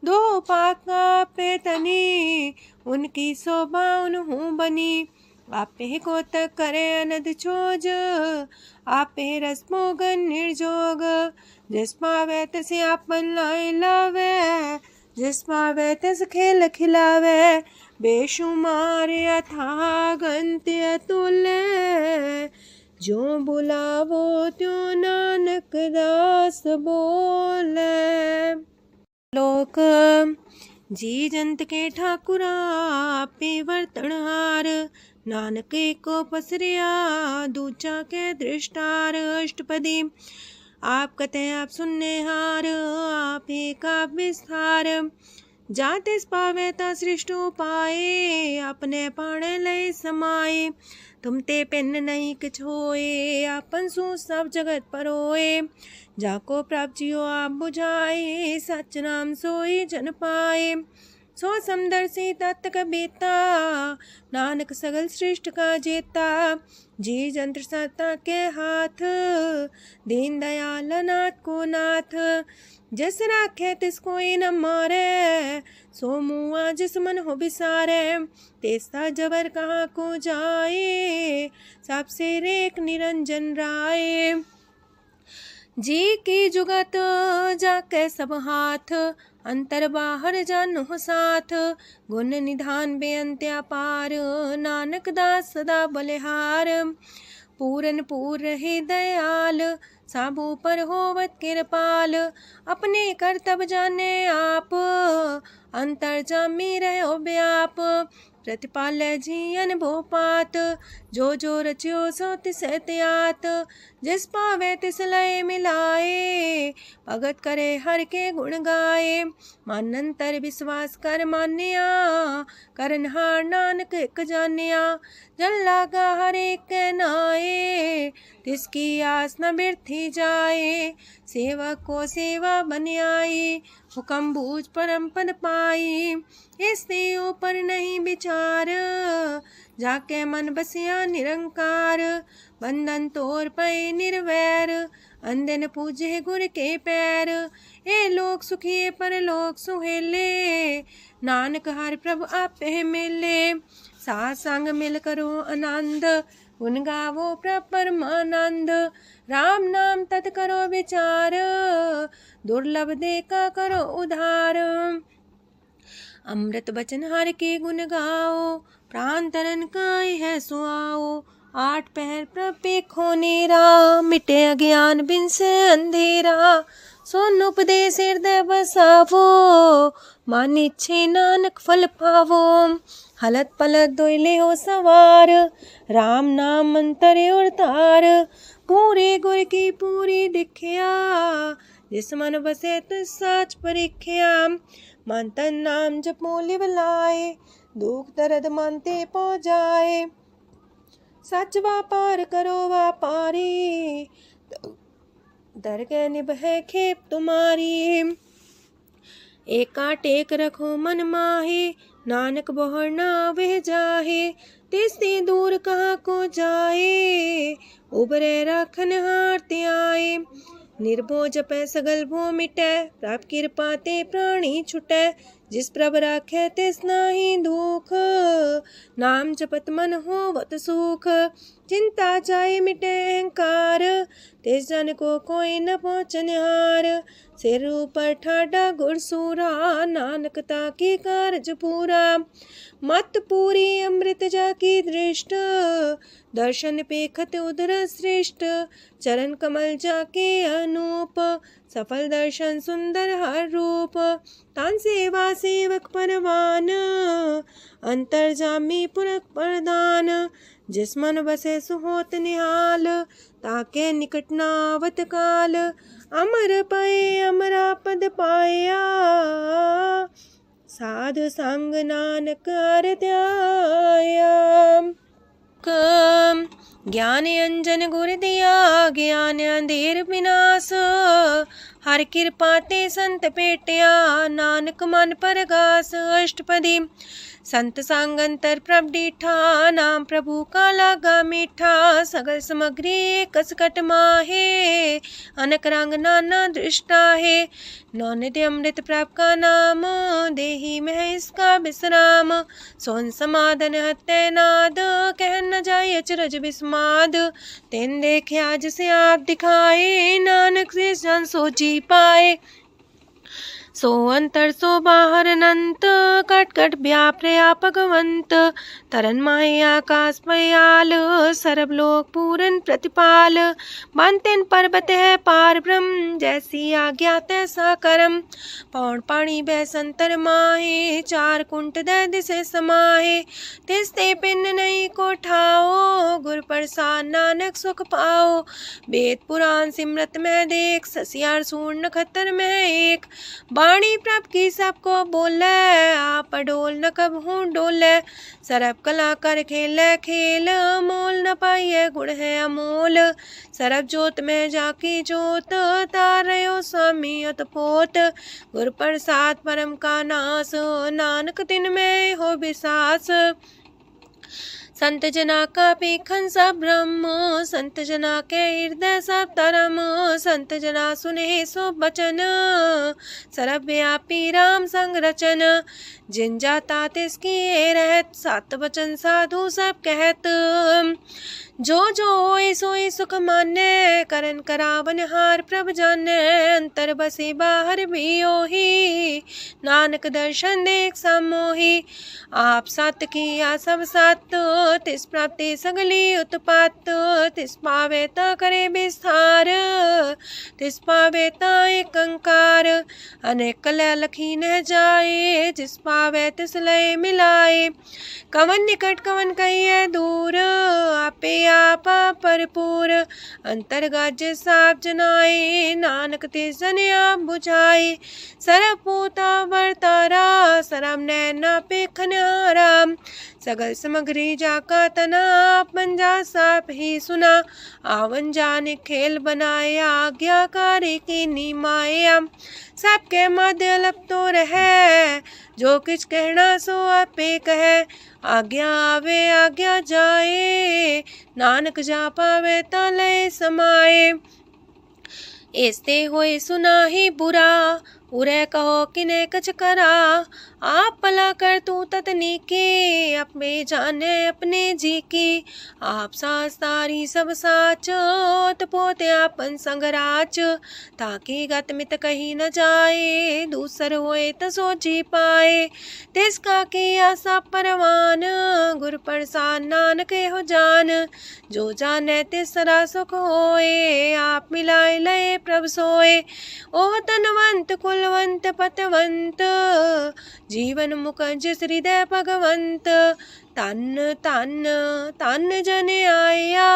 दो पाका पे तनी, उनकी शोभा उन्हूं बनी। आपे को तक करे अनद छोज, आपे रस मोगन निर्जोग। जिस पावे तसे आपन लाई लावे, जिस पावे तस खेल खिलावे। बेशुमार अथागंत अतुल्य, जो बुलावो त्यों नानक दास बोले। लोक जी जंत के ठाकुरा, आपे वर्तन हार। नानक को पसरिया, दूजा के दृष्टार। अष्टपदी आप कते आप सुनने हार, आप का विस्तार। जातिस पावे ता सृष्ट पाए, अपने पाणे लय समाए। तुम ते पिन नहीं किछ होए, आपन सु सब जगत परोए। जाको प्राप्त जियो आप बुझाए, सच नाम सोई जन पाए। सो समदर्शी तत्क बेता, नानक सगल सृष्ट का जेता। जी जंत्र सत्ता के हाथ, दीन दयाल नाथ को नाथ। जिस राखे तिस कोई न मारे, सो मुआ जिस मन हो बिसारे। तेस्ता जबर कहाँ को जाए, सबसे रेख निरंजन राय। जी की जुगत जाके सब हाथ, अंतर बाहर जानो साथ। गुण निधान बेअंत्या पार, नानक दास सदा बलिहार। पूरन पूर रहे दयाल, साबू पर होवत कृपाल। अपने करतब जाने आप, अंतर जामी रहो व्याप। प्रतिपाल जियन भोपात, जो जो रचियो सो तिस त्यात। जिस पावे तिस लय मिलाए, भगत करे हर के गुण गाए। मानंतर विश्वास कर मान्या, करन हार नानक एक जान्या। जल लागा हर एक नाए, तिसकी आस न बिरथी जाए। सेवक को सेवा बन आई, हुक्म बूझ परम पद पाई। इससे ऊपर नहीं विचार, जाके मन बसिया निरंकार। बंधन तोड़ पे निर्वैर, अंधन पूजे गुर के पैर। ए लोक सुखिए पर लोक सुहेले, नानक हर प्रभु आपे मिले। साथ संग मिल करो आनंद, गुण गावो प्रभु परमानंद। राम नाम तत् करो विचार, दुर्लभ देखा करो उधार। अमृत बचन हर के गुण गाओ, प्राण तरन काय है सुआओ। आठ पहर प्रपे खोनेरा, मिटे अज्ञान बिन से अंधेरा। सोन उपदेश हृदय बसावो, मानिछे नानक फल पावो। हलत पलत दोइले हो सवार, राम नाम मंत्र और तार। पूरे गुर की पूरी दिखिया, जिस मन बसे तिस साच परिख्या। मन तन नाम जपो लिव लाए, दुख दर्द मानते पौ जाए। सच व्यापार करो व्यापारी, दरगह निभै खेप तुम्हारी। एका टेक रखो मन माहे, नानक बहुर ना वह जाहे। तिससे दूर कहाँ को जाए, उबरे राखन हार ते आए। निर्भो जपै सगल भो मिटै, प्रभ कृपा ते प्राणी छुटै। जिस प्रभ राखे तिस नाही दुख, नाम जपत मन होवत सुख। चिंता जाए मिटे अहंकार, तिस जन को कोई न पहुँचनिहार। सिर ऊपर ठाडा गुरसूरा, नानक ताकी कारज पूरा। मत पूरी अमृत जाकी दृष्ट, दर्शन पेखत उधर श्रेष्ठ। चरण कमल जाके अनूप, सफल दर्शन सुंदर हर रूप। तान सेवा सेवक परवान, अंतर जामी पुरख प्रदान। जिस मन बसे सुहोत निहाल, ताके निकट नावत काल। अमर पाए अमरा पद पाया, साध संग नानक हर ध्याया। ज्ञान अंजन गुर दिया, ज्ञान अंधेर विनाश। हर कृपा ते संत पेटिया, नानक मन परगास। अष्टपदी संत संग अंतर प्रभ डीठा, नाम प्रभु का लागा मीठा। सगल सामग्री कसकट माहे, अनक रंग नाना दृष्टा है। नौनिधि अमृत प्रभ का नाम, देही में इसका विश्राम। सोन समाधन हत्ते नाद, कह न जाए अचरज विस्माद। तेन देखे आज से आप दिखाए, नानक से जन सो जी पाए। सो अंतर सो बाहर अनंत, कट कट व्याप रया भगवंत। तरन माहे आकाश पयाल, सरब लोक पूरन प्रतिपाल। बनतेन पर्वत है पार ब्रह्म, जैसी आज्ञा तैसा करम। पौड़ पाणी बैसंतर माहे, चार कुंट दै दिसे समाहे। तिसते पिन नहीं को ठाओ, गुर प्रसाद नानक सुख पाओ। वेद पुराण सिमरत में देख, ससियार सूर नखत्तर में एक। वाणी प्रभ की सबको बोले, आप डोल न कबहू डोले। सरब कला कर खेले खेल, मोल न पाइए गुण है अमोल। सरब जोत में जाकी जोत, तारयो स्वामी अतपोत। गुर प्रसाद परम का नास, नानक तिन में हो विसास। संत जना का पेखन सब ब्रह्म, संत जना के हृदय सब धर्म। संत जना सुने सो बचन, सरब व्यापी राम संग रचन। जिन जाता तिसकी रहत, सात वचन साधु सब कहत। जो जो होए सोए सुख माने, करन करावन हार प्रभ जाने। अंतर बसे बाहर भी ओही, नानक दर्शन देख समोही। आप सत किया सब सत, तिस प्राप्ति सगली उत्पात। तिस पावे ता करे विस्तार, तिस पावे ता एक अंकार। अनेक कलय लखी न जाए, जिस पावे तिस लय मिलाए। कवन निकट कवन कहिए दूर, आपे आपा भरपूर। अंतर गाजे साप जनाए, नानक तिस जन आप बुझाए। सरब पूता वर्तारा, सरब नैना पेखन हारा। सगल सामग्री जाका तना, आप मंजा साप ही सुना। आवन जाने खेल बनाया, आज्ञाकारी की निमाया। सबके मध्य लप तो रहे, जो किछ कहना सो आपे कहे। आज्ञा आवे आज्ञा जाए, नानक जा पावे ता लय समाए। ऐसते होए सुना ही बुरा, उरे कहो किने कछ करा। आप भला कर तू ततनी के, अपने जाने अपने जी की। आप सास्तारी सब साच, पोते आपन संगराच। ताकि गत मित कही न जाए, दूसर होए त सो जी पाए। तिसका किया सब परवान, गुर प्रसाद नानक हो जान। जो जाने तिसरा सुख होए, आप मिलाए लय प्रभ सोए। ओह तनवंत कुलवंत पतवंत, जीवन मुकज हृदय भगवंत। तन तन तन जन आया,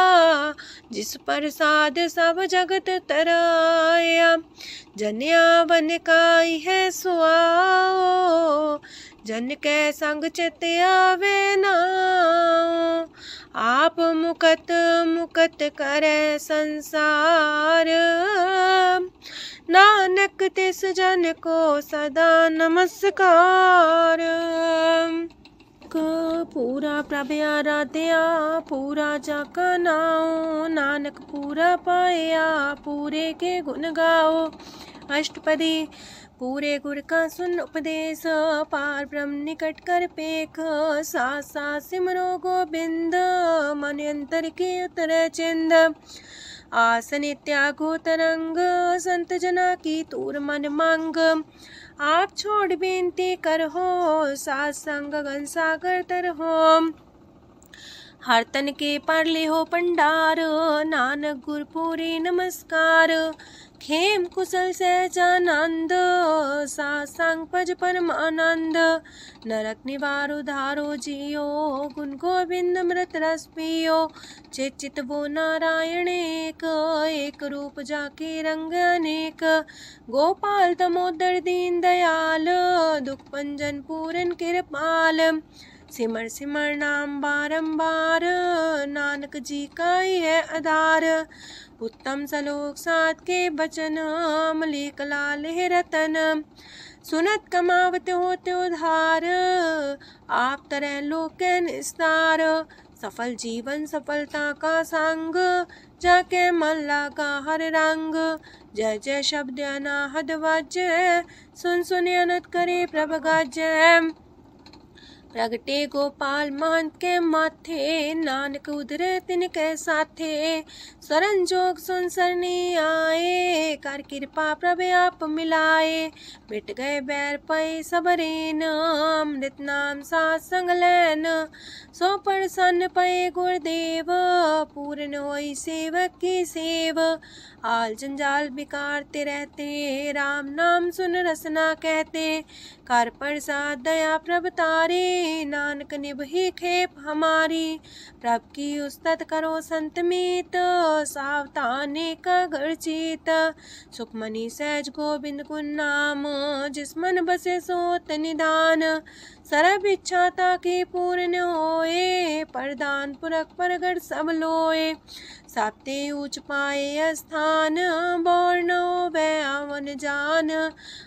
जिस प्रसाद सब जगत तराया। जन्या बन काई है सुआओ, जन के संग चित आवे नाओ। आप मुकत मुकत करे संसार, नानक तिस जन को सदा नमस्कार। पूरा प्रभ आराध्या, पूरा जाका नाओ। नानक पूरा पाया, पूरे के गुण गाओ। अष्टपदी। पूरे गुर का सुन उपदेश, पार ब्रह्म निकट कर पेख। साथ साथ सिमरो गोबिंद, मन अंतर के उतरे चिंद। आसन त्यागो तरंग, संत जना की तूर मन मांग। आप छोड़ बेनती कर हो, सात संग गगन सागर तर हो। हर तन के पर ले हो पंडार, नानक गुर पूरी नमस्कार। खेम कुशल सहजानंद, सासंग पज परमानंद। नरक निवार उधारो जियो, गुण गोविंद मृत रस पियो। चित वो नारायण एक, एक रूप जाके रंग अनेक। गोपाल दामोदर दीन दयाल, दुख भंजन पूरन कृपाल। सिमर सिमर नाम बारंबार, नानक जी का ही है आधार। उत्तम सलोक साध के बचन, अमलीक लाल है रतन। सुनत कमावत होते उधार, आप तरह लोक निस्तार। सफल जीवन सफलता का संग, जाके मन लागा हर रंग। जय जय शब्द अनाहद वाजय, सुन सुन अनत करे प्रभ गाजय। प्रगटे गोपाल महंत के माथे, नानक उधरे तिनके साथे। स्वरन जोग सुन सरनी आए, कर कृपा प्रभ आप मिलाए। मिट गए बैर पै सबरेन, अमृत नाम साथ संग लैन। सो प्रसन्न पै गुरुदेव, पूर्ण होई सेवक की सेव। आल जंजाल बिकारते रहते, राम नाम सुन रसना कहते। कर प्रसाद दया प्रभ तारे, नानक निभही खेप हमारी। प्रभ की उस्तत करो संत मीत, सावधानी का घर चीत। सुखमनी सहज गोविंद गुण नाम, जिस मन बसे सोत निधान। सर्व इच्छा ताकि पूर्ण होए, प्रदान पुरख परगट सब लोए। साप्ते ऊंच पाए स्थान, बोर न होवे आवन जान।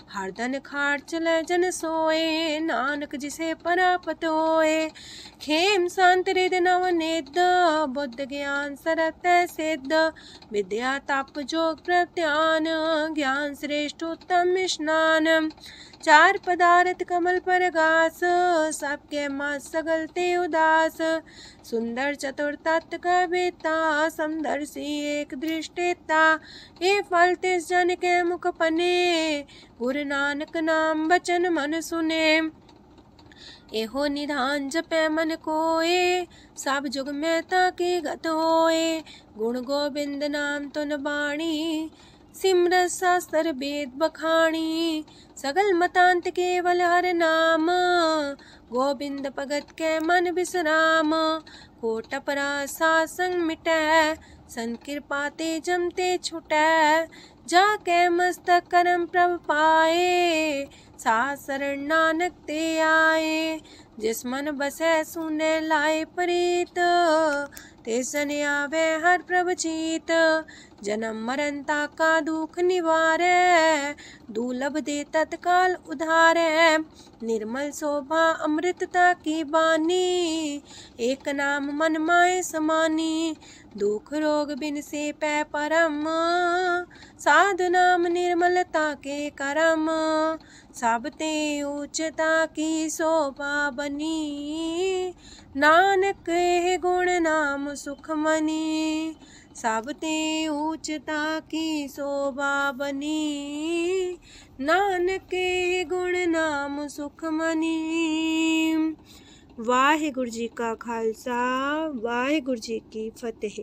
हरदन खाट चले जन सोए, नानक जिसे परापत होए। खेम शांत हृद नव निध, बुद्ध ज्ञान सरत सिद्ध। विद्या तप जोग प्रत्यान, ज्ञान श्रेष्ठ उत्तम स्नान। चार पदार्थ कमल पर घास, सबके मत सगलते उदास। सुंदर चतुर तत्व का बेता, समदर्शी एक दृष्टिता। ये फल तिस जन के मुख पने, गुरु नानक नाम बचन मन सुने। एहो निधान जपे मन कोए, सब जुग में ताकि गत होए। गुण गोविंद नाम तुन बाणी, सिमरत शास्त्र वेद बखाणी। सगल मतांत केवल हर नाम, गोविंद भगत के मन विश्राम। कोट अपराध सात संग मिटै, संत कृपा ते जमते छुटै। जाके मस्तक करम प्रभ पाए, साथ शरण नानक ते आए। जिस मन बसै सुने लाए प्रीत, ते सन आवे हर प्रभ चीत। जन्म मरण का दुख निवारै, दुर्लभ दे तत्काल उधारै। निर्मल शोभा अमृतता की बानी, एक नाम मन माय समानी। दुख रोग बिन से पै परम, साधु नाम निर्मलता के करम। सब ते उच्चता की शोभा बनी, नानक है गुण नाम सुखमनी। सब ते उच्चता की शोभा बनी, नानक है गुण नाम सुखमनी। वाहिगुरु जी का खालसा, वाहिगुरु जी की फतेह।